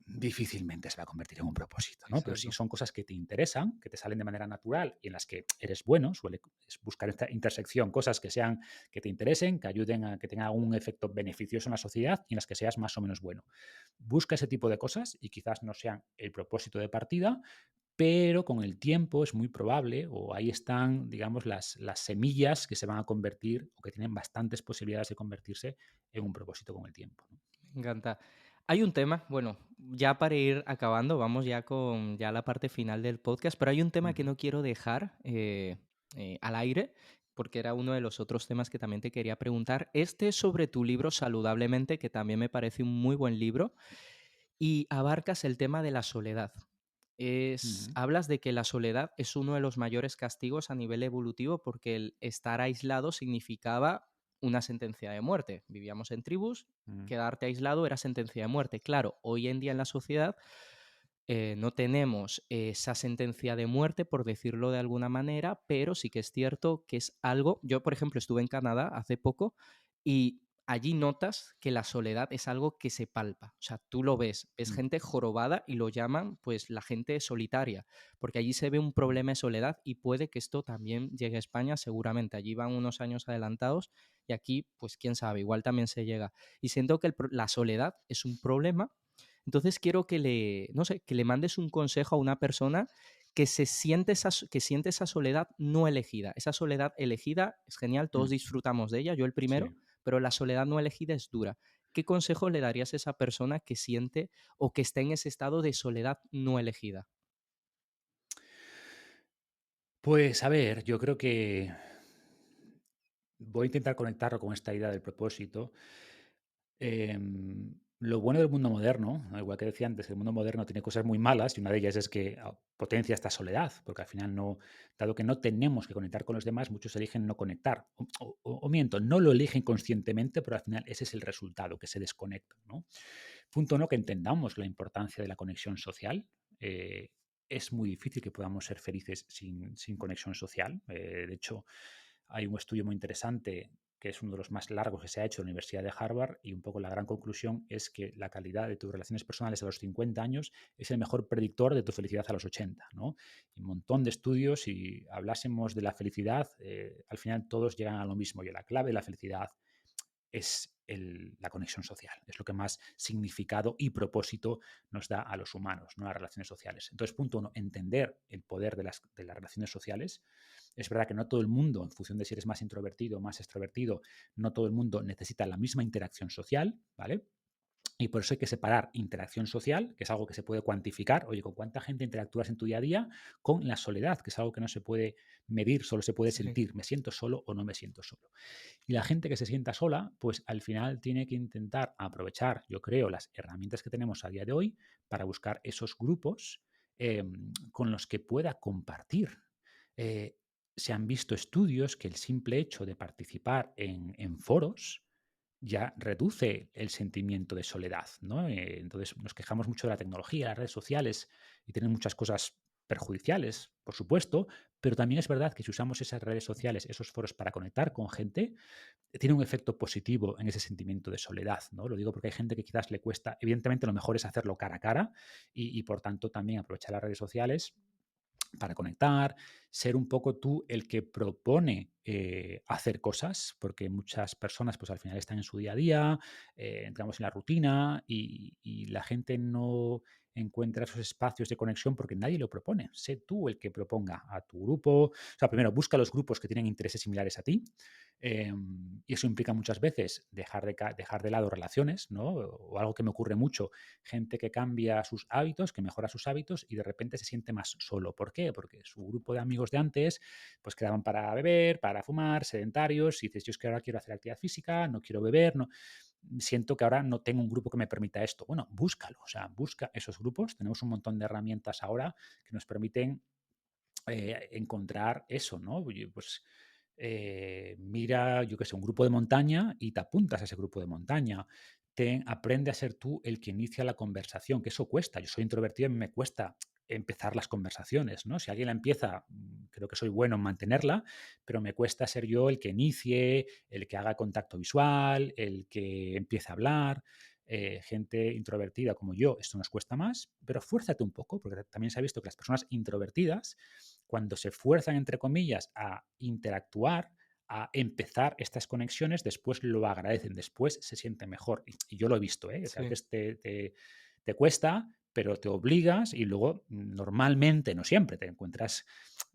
difícilmente se va a convertir en un propósito, ¿no? Pero si
Exacto.
son cosas que te interesan, que te salen de manera natural y en las que eres bueno, suele es buscar esta intersección, cosas que sean que te interesen, que ayuden a que tengan un efecto beneficioso en la sociedad y en las que seas más o menos bueno. Busca ese tipo de cosas y quizás no sean el propósito de partida, pero con el tiempo es muy probable, o ahí están, digamos, las semillas que se van a convertir o que tienen bastantes posibilidades de convertirse en un propósito con el tiempo, ¿no?
Me encanta. Hay un tema, bueno, ya para ir acabando, vamos ya con ya la parte final del podcast, pero hay un tema que
Ujú,
no quiero dejar al aire, porque era uno de los otros temas que también te quería preguntar. Este es sobre tu libro Saludablemente, que también me parece un muy buen libro, y abarcas el tema de la soledad.
ujú,
Hablas de que la soledad es uno de los mayores castigos a nivel evolutivo porque el estar aislado significaba una sentencia de muerte. Vivíamos en tribus,
ujú,
quedarte aislado era sentencia de muerte. Claro, hoy en día en la sociedad no tenemos esa sentencia de muerte, por decirlo de alguna manera, pero sí que es cierto que es algo. Yo, por ejemplo, estuve en Canadá hace poco y allí notas que la soledad es algo que se palpa. O sea, tú lo ves
mm,
gente jorobada y lo llaman pues la gente solitaria, porque allí se ve un
mm,
problema de soledad y puede que esto también llegue a España, seguramente. Allí van unos años adelantados y aquí, pues quién sabe, igual también se llega. Y siento que la soledad es un problema, entonces quiero que no sé, que le mandes un consejo a una persona que que siente esa soledad no elegida. Esa soledad elegida es genial, todos
mm.
disfrutamos de ella, yo el
Sí.
primero, pero la soledad no elegida es dura. ¿Qué consejo le darías a esa persona que siente o que está en ese estado de soledad no elegida?
Pues a ver, yo creo que voy a intentar conectarlo con esta idea del propósito. Lo bueno del mundo moderno, al igual que decía antes, el mundo moderno tiene cosas muy malas y una de ellas es que potencia esta soledad, porque al final no, dado que no tenemos que conectar con los demás, muchos eligen no conectar. O miento, no lo eligen conscientemente, pero al final ese es el resultado, que se desconectan, ¿no? Punto uno, que entendamos la importancia de la conexión social. es muy difícil que podamos ser felices sin conexión social. De hecho, hay un estudio muy interesante que es uno de los más largos que se ha hecho en la Universidad de Harvard y un poco la gran conclusión es que la calidad de tus relaciones personales a los 50 años es el mejor predictor de tu felicidad a los 80, ¿no? Y un montón de estudios, si hablásemos de la felicidad, al final todos llegan a lo mismo y la clave de la felicidad es la conexión social, es lo que más significado y propósito nos da a los humanos, ¿no? Las relaciones sociales. Entonces, punto uno, entender el poder de las relaciones sociales. Es verdad que no todo el mundo, en función de si eres más introvertido o más extrovertido, no todo el mundo necesita la misma interacción social, ¿vale? Y por eso hay que separar interacción social, que es algo que se puede cuantificar, oye, con cuánta gente interactúas en tu día a día, con la soledad, que es algo que no se puede medir, solo se puede
Sí,
sentir, me siento solo o no me siento solo. Y la gente que se sienta sola, pues al final tiene que intentar aprovechar, yo creo, las herramientas que tenemos a día de hoy para buscar esos grupos con los que pueda compartir. Eh, Se han visto estudios que el simple hecho de participar en foros ya reduce el sentimiento de soledad, ¿no? Entonces nos quejamos mucho de la tecnología, las redes sociales y tienen muchas cosas perjudiciales, por supuesto, pero también es verdad que si usamos esas redes sociales, esos foros para conectar con gente, tiene un efecto positivo en ese sentimiento de soledad, ¿no? Lo digo porque hay gente que quizás le cuesta, evidentemente lo mejor es hacerlo cara a cara y por tanto también aprovechar las redes sociales para conectar, ser un poco tú el que propone hacer cosas, porque muchas personas pues al final están en su día a día, entramos en la rutina y la gente no encuentra esos espacios de conexión porque nadie lo propone. Sé tú el que proponga a tu grupo. O sea, primero busca los grupos que tienen intereses similares a ti. Y eso implica muchas veces dejar de lado relaciones, ¿no? O algo que me ocurre mucho, gente que cambia sus hábitos, que mejora sus hábitos y de repente se siente más solo. ¿Por qué? Porque su grupo de amigos de antes pues quedaban para beber, para fumar, sedentarios, y dices, yo es que ahora quiero hacer actividad física, no quiero beber, no, siento que ahora no tengo un grupo que me permita esto. Bueno, búscalo, o sea, busca esos grupos. Tenemos un montón de herramientas ahora que nos permiten encontrar eso, ¿no? Oye, pues mira, yo qué sé, un grupo de montaña y te apuntas a ese grupo de montaña. Aprende a ser tú el que inicia la conversación, que eso cuesta. Yo soy introvertido y me cuesta empezar las conversaciones, ¿no? Si alguien la empieza, creo que soy bueno en mantenerla, pero me cuesta ser yo el que inicie, el que haga contacto visual, el que empiece a hablar. Gente introvertida como yo, esto nos cuesta más, pero fuérzate un poco, porque también se ha visto que las personas introvertidas cuando se fuerzan, entre comillas, a interactuar, a empezar estas conexiones, después lo agradecen, después se sienten mejor. Y yo lo he visto, ¿eh? O sea, a
sí.
veces te cuesta, pero te obligas y luego normalmente, no siempre, te encuentras,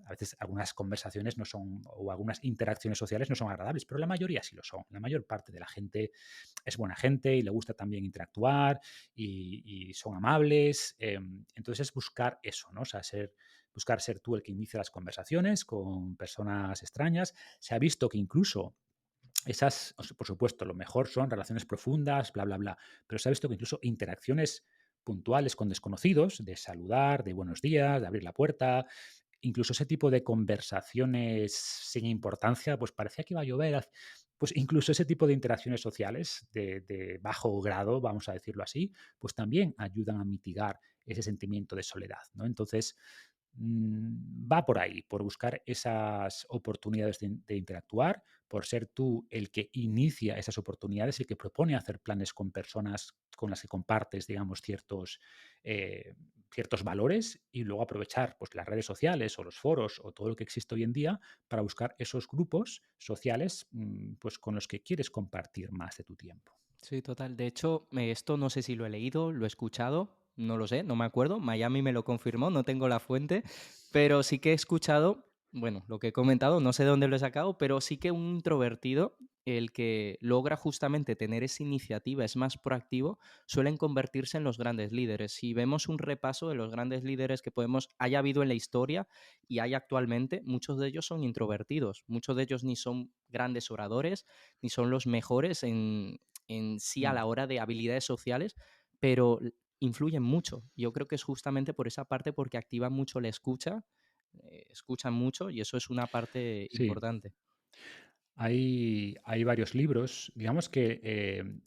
a veces algunas conversaciones no son, o algunas interacciones sociales no son agradables, pero la mayoría sí lo son. La mayor parte de la gente es buena gente y le gusta también interactuar y son amables. Entonces es buscar eso, ¿no? O sea, buscar ser tú el que inicia las conversaciones con personas extrañas. Se ha visto que incluso esas, por supuesto, lo mejor son relaciones profundas, bla, bla, bla, pero se ha visto que incluso interacciones puntuales con desconocidos, de saludar, de buenos días, de abrir la puerta, incluso ese tipo de conversaciones sin importancia, pues parecía que iba a llover. Pues incluso ese tipo de interacciones sociales de bajo grado, vamos a decirlo así, pues también ayudan a mitigar ese sentimiento de soledad, ¿no? Entonces, va por ahí, por buscar esas oportunidades de interactuar, por ser tú el que inicia esas oportunidades, el que propone hacer planes con personas con las que compartes, digamos, eh, ciertos valores y luego aprovechar pues, las redes sociales o los foros o todo lo que existe hoy en día para buscar esos grupos sociales pues, con los que quieres compartir más de tu tiempo.
Sí, total. De hecho, esto no sé si lo he leído, lo he escuchado, no lo sé, no me acuerdo. Miami me lo confirmó, no tengo la fuente, pero sí que he escuchado, bueno, lo que he comentado, no sé de dónde lo he sacado, pero sí que un introvertido, el que logra justamente tener esa iniciativa, es más proactivo, suelen convertirse en los grandes líderes. Si vemos un repaso de los grandes líderes que haya habido en la historia y hay actualmente, muchos de ellos son introvertidos, muchos de ellos ni son grandes oradores, ni son los mejores en sí a
Mm,
la hora de habilidades sociales, pero influyen mucho. Yo creo que es justamente por esa parte, porque activan mucho la escucha, escuchan mucho y eso es una parte
sí,
importante.
hay varios libros. Digamos que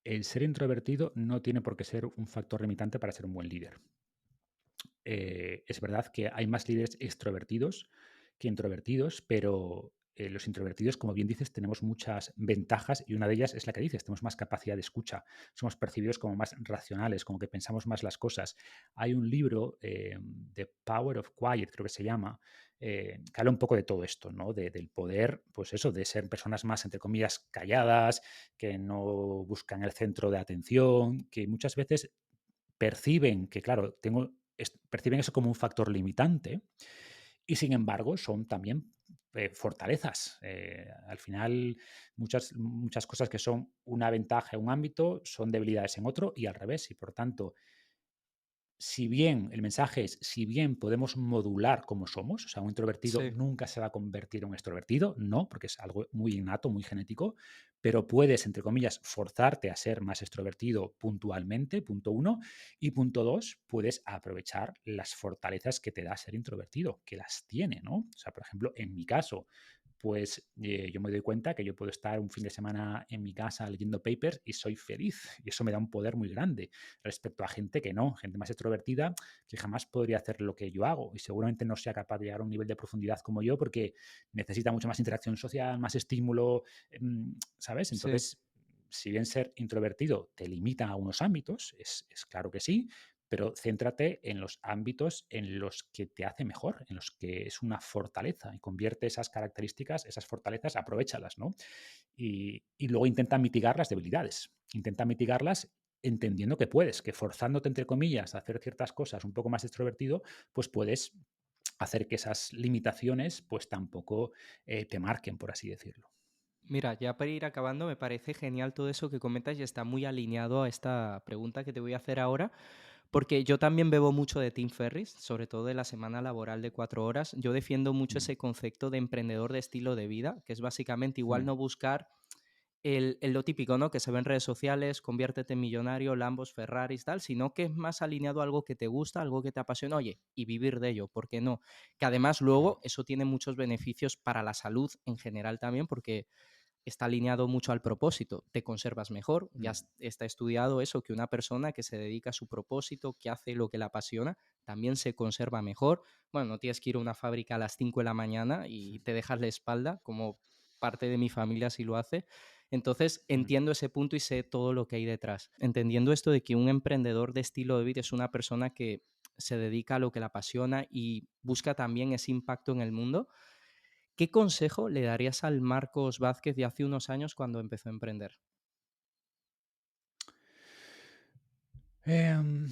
el ser introvertido no tiene por qué ser un factor limitante para ser un buen líder. es verdad que hay más líderes extrovertidos que introvertidos, pero los introvertidos, como bien dices, tenemos muchas ventajas y una de ellas es la que dices, tenemos más capacidad de escucha, somos percibidos como más racionales, como que pensamos más las cosas. Hay un libro, The Power of Quiet, creo que se llama, que habla un poco de todo esto, ¿no? Del poder, pues eso, de ser personas más, entre comillas, calladas, que no buscan el centro de atención, que muchas veces perciben que, claro, perciben eso como un factor limitante y, sin embargo, son también fortalezas. Al final, muchas cosas que son una ventaja en un ámbito son debilidades en otro y al revés. Y, por tanto, si bien el mensaje es, si bien podemos modular como somos, o sea, un introvertido
Sí.
nunca se va a convertir en un extrovertido, no, porque es algo muy innato, muy genético, pero puedes, entre comillas, forzarte a ser más extrovertido puntualmente, punto uno, y punto dos, puedes aprovechar las fortalezas que te da ser introvertido, que las tiene, ¿no? O sea, por ejemplo, en mi caso, pues yo me doy cuenta que yo puedo estar un fin de semana en mi casa leyendo papers y soy feliz, y eso me da un poder muy grande respecto a gente que no, gente más extrovertida que jamás podría hacer lo que yo hago y seguramente no sea capaz de llegar a un nivel de profundidad como yo porque necesita mucha más interacción social, más estímulo, ¿sabes?
Sí.
Entonces, si bien ser introvertido te limita a unos ámbitos, es claro que sí, pero céntrate en los ámbitos en los que te hace mejor, en los que es una fortaleza y convierte esas características, esas fortalezas, aprovéchalas, ¿no? Y luego intenta mitigar las debilidades, intenta mitigarlas entendiendo que puedes, que forzándote, entre comillas, a hacer ciertas cosas un poco más extrovertido, pues puedes hacer que esas limitaciones pues tampoco te marquen, por así decirlo.
Mira, ya para ir acabando, me parece genial todo eso que comentas y está muy alineado a esta pregunta que te voy a hacer ahora, porque yo también bebo mucho de Tim Ferriss, sobre todo de la semana laboral de 4 horas. Yo defiendo mucho
Mm,
ese concepto de emprendedor de estilo de vida, que es básicamente igual
mm,
no buscar lo típico, ¿no? Que se ve en redes sociales, conviértete en millonario, Lambos, Ferraris, tal, sino que es más alineado a algo que te gusta, algo que te apasiona, oye, y vivir de ello, ¿por qué no? Que además
mm,
luego eso tiene muchos beneficios para la salud en general también, porque está alineado mucho al propósito, te conservas mejor, ya
mm,
está estudiado eso, que una persona que se dedica a su propósito, que hace lo que le apasiona, también se conserva mejor. Bueno, no tienes que ir a una fábrica a las 5 de la mañana y te dejas la espalda, como parte de mi familia sí lo hace. Entonces,
mm,
entiendo ese punto y sé todo lo que hay detrás. Entendiendo esto de que un emprendedor de estilo de vida es una persona que se dedica a lo que le apasiona y busca también ese impacto en el mundo, ¿qué consejo le darías al Marcos Vázquez de hace unos años cuando empezó a emprender?
Em,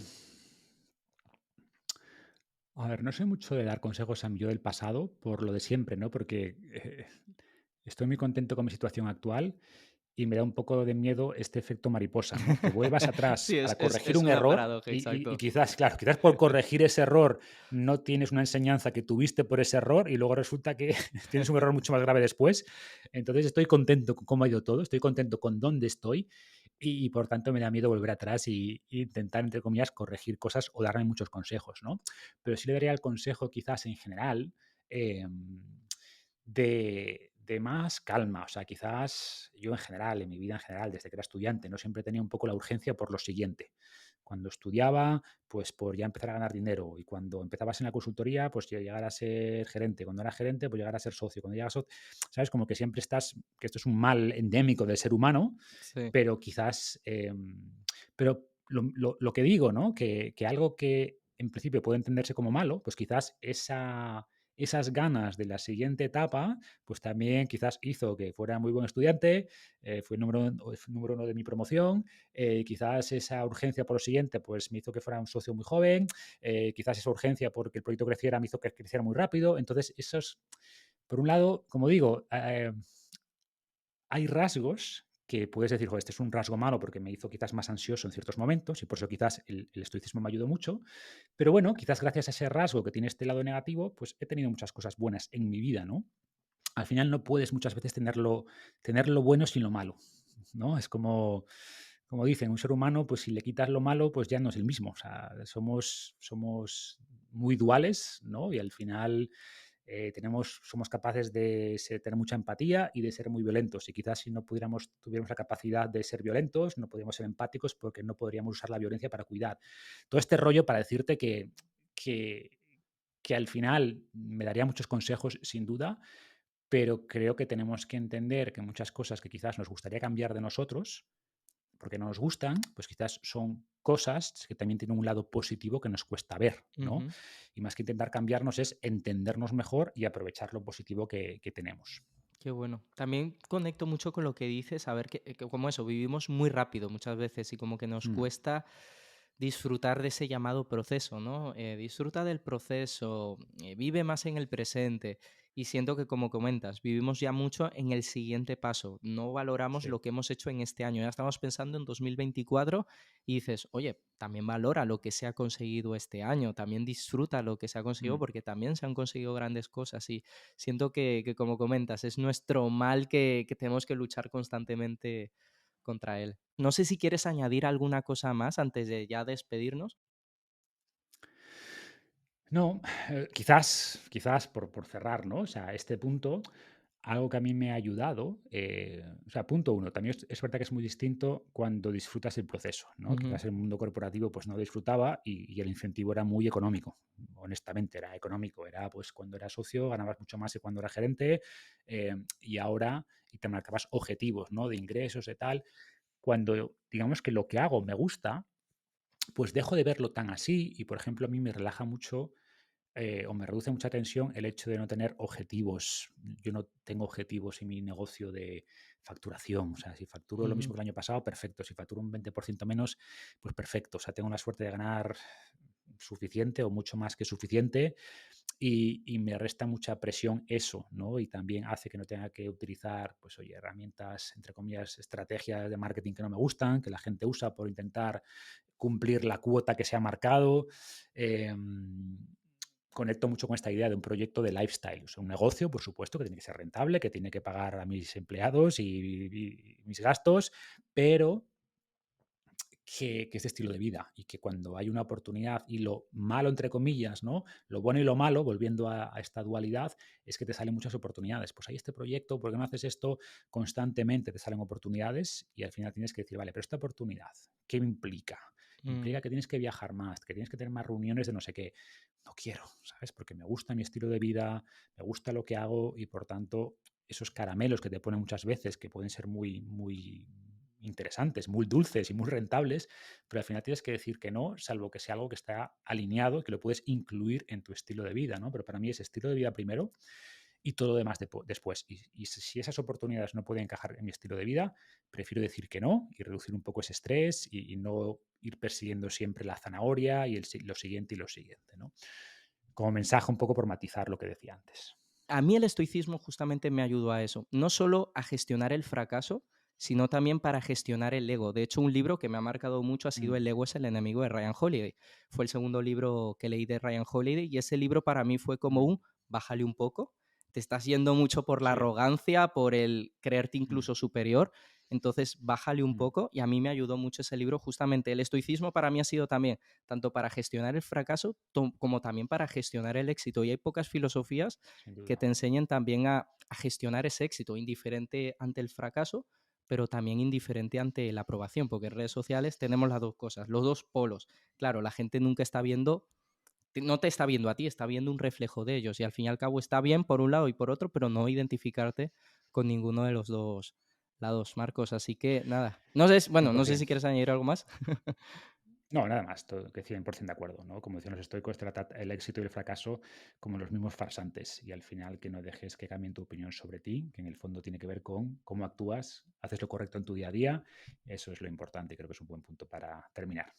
a ver, no soy mucho de dar consejos a mi yo del pasado por lo de siempre, ¿no? Porque estoy muy contento con mi situación actual y me da un poco de miedo este efecto mariposa, ¿no? Que vuelvas atrás
Sí, es
para
es
corregir
es
un
una
error
paradoja,
y
exacto.
quizás, claro, quizás por corregir ese error no tienes una enseñanza que tuviste por ese error y luego resulta que tienes un error mucho más grave después. Entonces estoy contento con cómo ha ido todo, estoy contento con dónde estoy y por tanto me da miedo volver atrás y intentar, entre comillas, corregir cosas o darme muchos consejos, ¿no? Pero sí le daría el consejo quizás en general de más calma. O sea, quizás yo en general, en mi vida en general, desde que era estudiante, no siempre tenía un poco la urgencia por lo siguiente. Cuando estudiaba, pues por ya empezar a ganar dinero. Y cuando empezabas en la consultoría, pues ya llegar a ser gerente. Cuando era gerente, pues llegar a ser socio. Cuando llegas, ¿sabes? Como que siempre estás, que esto es un mal endémico del ser humano,
Sí.
pero quizás, pero lo que digo, ¿no? Que algo que en principio puede entenderse como malo, pues quizás esas ganas de la siguiente etapa, pues también quizás hizo que fuera muy buen estudiante, fue número uno de mi promoción, quizás esa urgencia por lo siguiente, pues me hizo que fuera un socio muy joven, quizás esa urgencia porque el proyecto creciera me hizo que creciera muy rápido. Entonces, esos, por un lado, como digo, hay rasgos que puedes decir, "Jo, este es un rasgo malo porque me hizo quizás más ansioso en ciertos momentos y por eso quizás el estoicismo me ayudó mucho, pero bueno, quizás gracias a ese rasgo que tiene este lado negativo, pues he tenido muchas cosas buenas en mi vida, ¿no? Al final no puedes muchas veces tener lo bueno sin lo malo, ¿no? Es como dicen, un ser humano, pues si le quitas lo malo, pues ya no es el mismo. O sea, somos muy duales, ¿no? Y al final somos capaces de tener mucha empatía y de ser muy violentos. Y quizás si no tuviéramos la capacidad de ser violentos, no podríamos ser empáticos porque no podríamos usar la violencia para cuidar. Todo este rollo para decirte que, que al final me daría muchos consejos, sin duda, pero creo que tenemos que entender que muchas cosas que quizás nos gustaría cambiar de nosotros, porque no nos gustan, pues quizás son cosas que también tienen un lado positivo que nos cuesta ver, ¿no?
Ujú.
Y más que intentar cambiarnos es entendernos mejor y aprovechar lo positivo que tenemos.
Qué bueno. También conecto mucho con lo que dices, a ver, que como eso, vivimos muy rápido muchas veces y como que nos
Mm,
cuesta disfrutar de ese llamado proceso, ¿no? Disfruta del proceso, vive más en el presente y siento que como comentas, vivimos ya mucho en el siguiente paso, no valoramos
sí.
lo que hemos hecho en este año, ya estamos pensando en 2024 y dices, oye, también valora lo que se ha conseguido este año, también disfruta lo que se ha conseguido
Mm.
porque también se han conseguido grandes cosas y siento que como comentas, es nuestro mal que tenemos que luchar constantemente contra él. No sé si quieres añadir alguna cosa más antes de ya despedirnos.
No, quizás por cerrar, ¿no? O sea, este punto, algo que a mí me ha ayudado, o sea, punto uno, también es verdad que es muy distinto cuando disfrutas el proceso, ¿no?
Ujú,
Quizás el mundo corporativo pues no disfrutaba y el incentivo era muy económico, honestamente, era económico, era pues cuando eras socio ganabas mucho más que cuando eras gerente y ahora y te marcabas objetivos, ¿no? De ingresos, de tal. Cuando digamos que lo que hago me gusta, pues dejo de verlo tan así y, por ejemplo, a mí me relaja mucho o me reduce mucha tensión el hecho de no tener objetivos. Yo no tengo objetivos en mi negocio de facturación. O sea, si facturo lo mismo
ujú,
que el año pasado, perfecto. Si facturo un 20% menos, pues perfecto. O sea, tengo la suerte de ganar suficiente o mucho más que suficiente y me resta mucha presión eso, ¿no? Y también hace que no tenga que utilizar, pues oye, herramientas, entre comillas, estrategias de marketing que no me gustan, que la gente usa por intentar cumplir la cuota que se ha marcado. Conecto mucho con esta idea de un proyecto de lifestyle, o sea, un negocio, por supuesto, que tiene que ser rentable, que tiene que pagar a mis empleados y mis gastos, pero que es de estilo de vida y que cuando hay una oportunidad y lo malo, entre comillas, ¿no? Lo bueno y lo malo, volviendo a esta dualidad, es que te salen muchas oportunidades. Pues hay este proyecto, ¿por qué no haces esto? Constantemente te salen oportunidades y al final tienes que decir, vale, pero esta oportunidad, ¿qué implica?
mm.
Implica que tienes que viajar más, que tienes que tener más reuniones de no sé qué. No quiero, ¿sabes? Porque me gusta mi estilo de vida, me gusta lo que hago y por tanto esos caramelos que te ponen muchas veces, que pueden ser muy interesantes, muy dulces y muy rentables, pero al final tienes que decir que no, salvo que sea algo que está alineado y que lo puedes incluir en tu estilo de vida, ¿no? Pero para mí es estilo de vida primero y todo lo demás después. Y si esas oportunidades no pueden encajar en mi estilo de vida, prefiero decir que no y reducir un poco ese estrés y no ir persiguiendo siempre la zanahoria y lo siguiente y lo siguiente, ¿no? Como mensaje un poco por matizar lo que decía antes.
A mí el estoicismo justamente me ayudó a eso, no solo a gestionar el fracaso, sino también para gestionar el ego. De hecho, un libro que me ha marcado mucho ha sido
Mm,
El ego es el enemigo de Ryan Holiday. Fue el segundo libro que leí de Ryan Holiday y ese libro para mí fue como
mm,
un bájale un poco, te estás yendo mucho por la
sí,
arrogancia, por el creerte
mm,
incluso superior, entonces bájale un
mm,
poco y a mí me ayudó mucho ese libro justamente. El estoicismo para mí ha sido también tanto para gestionar el fracaso como también para gestionar el éxito y hay pocas filosofías
sin
que
duda.
te enseñen también a gestionar ese éxito, indiferente ante el fracaso, pero también indiferente ante la aprobación, porque en redes sociales tenemos las dos cosas, los dos polos. Claro, la gente nunca está viendo, no te está viendo a ti, está viendo un reflejo de ellos y al fin y al cabo está bien por un lado y por otro, pero no identificarte con ninguno de los dos lados, Marcos. Así que nada, no sé, bueno, no sé si
100%.
quieres añadir algo más.
No, nada más, que 100% de acuerdo, ¿no? Como decían los estoicos, trata el éxito y el fracaso como los mismos farsantes y al final que no dejes que cambien tu opinión sobre ti, que en el fondo tiene que ver con cómo actúas, haces lo correcto en tu día a día, eso es lo importante y creo que es un buen punto para terminar.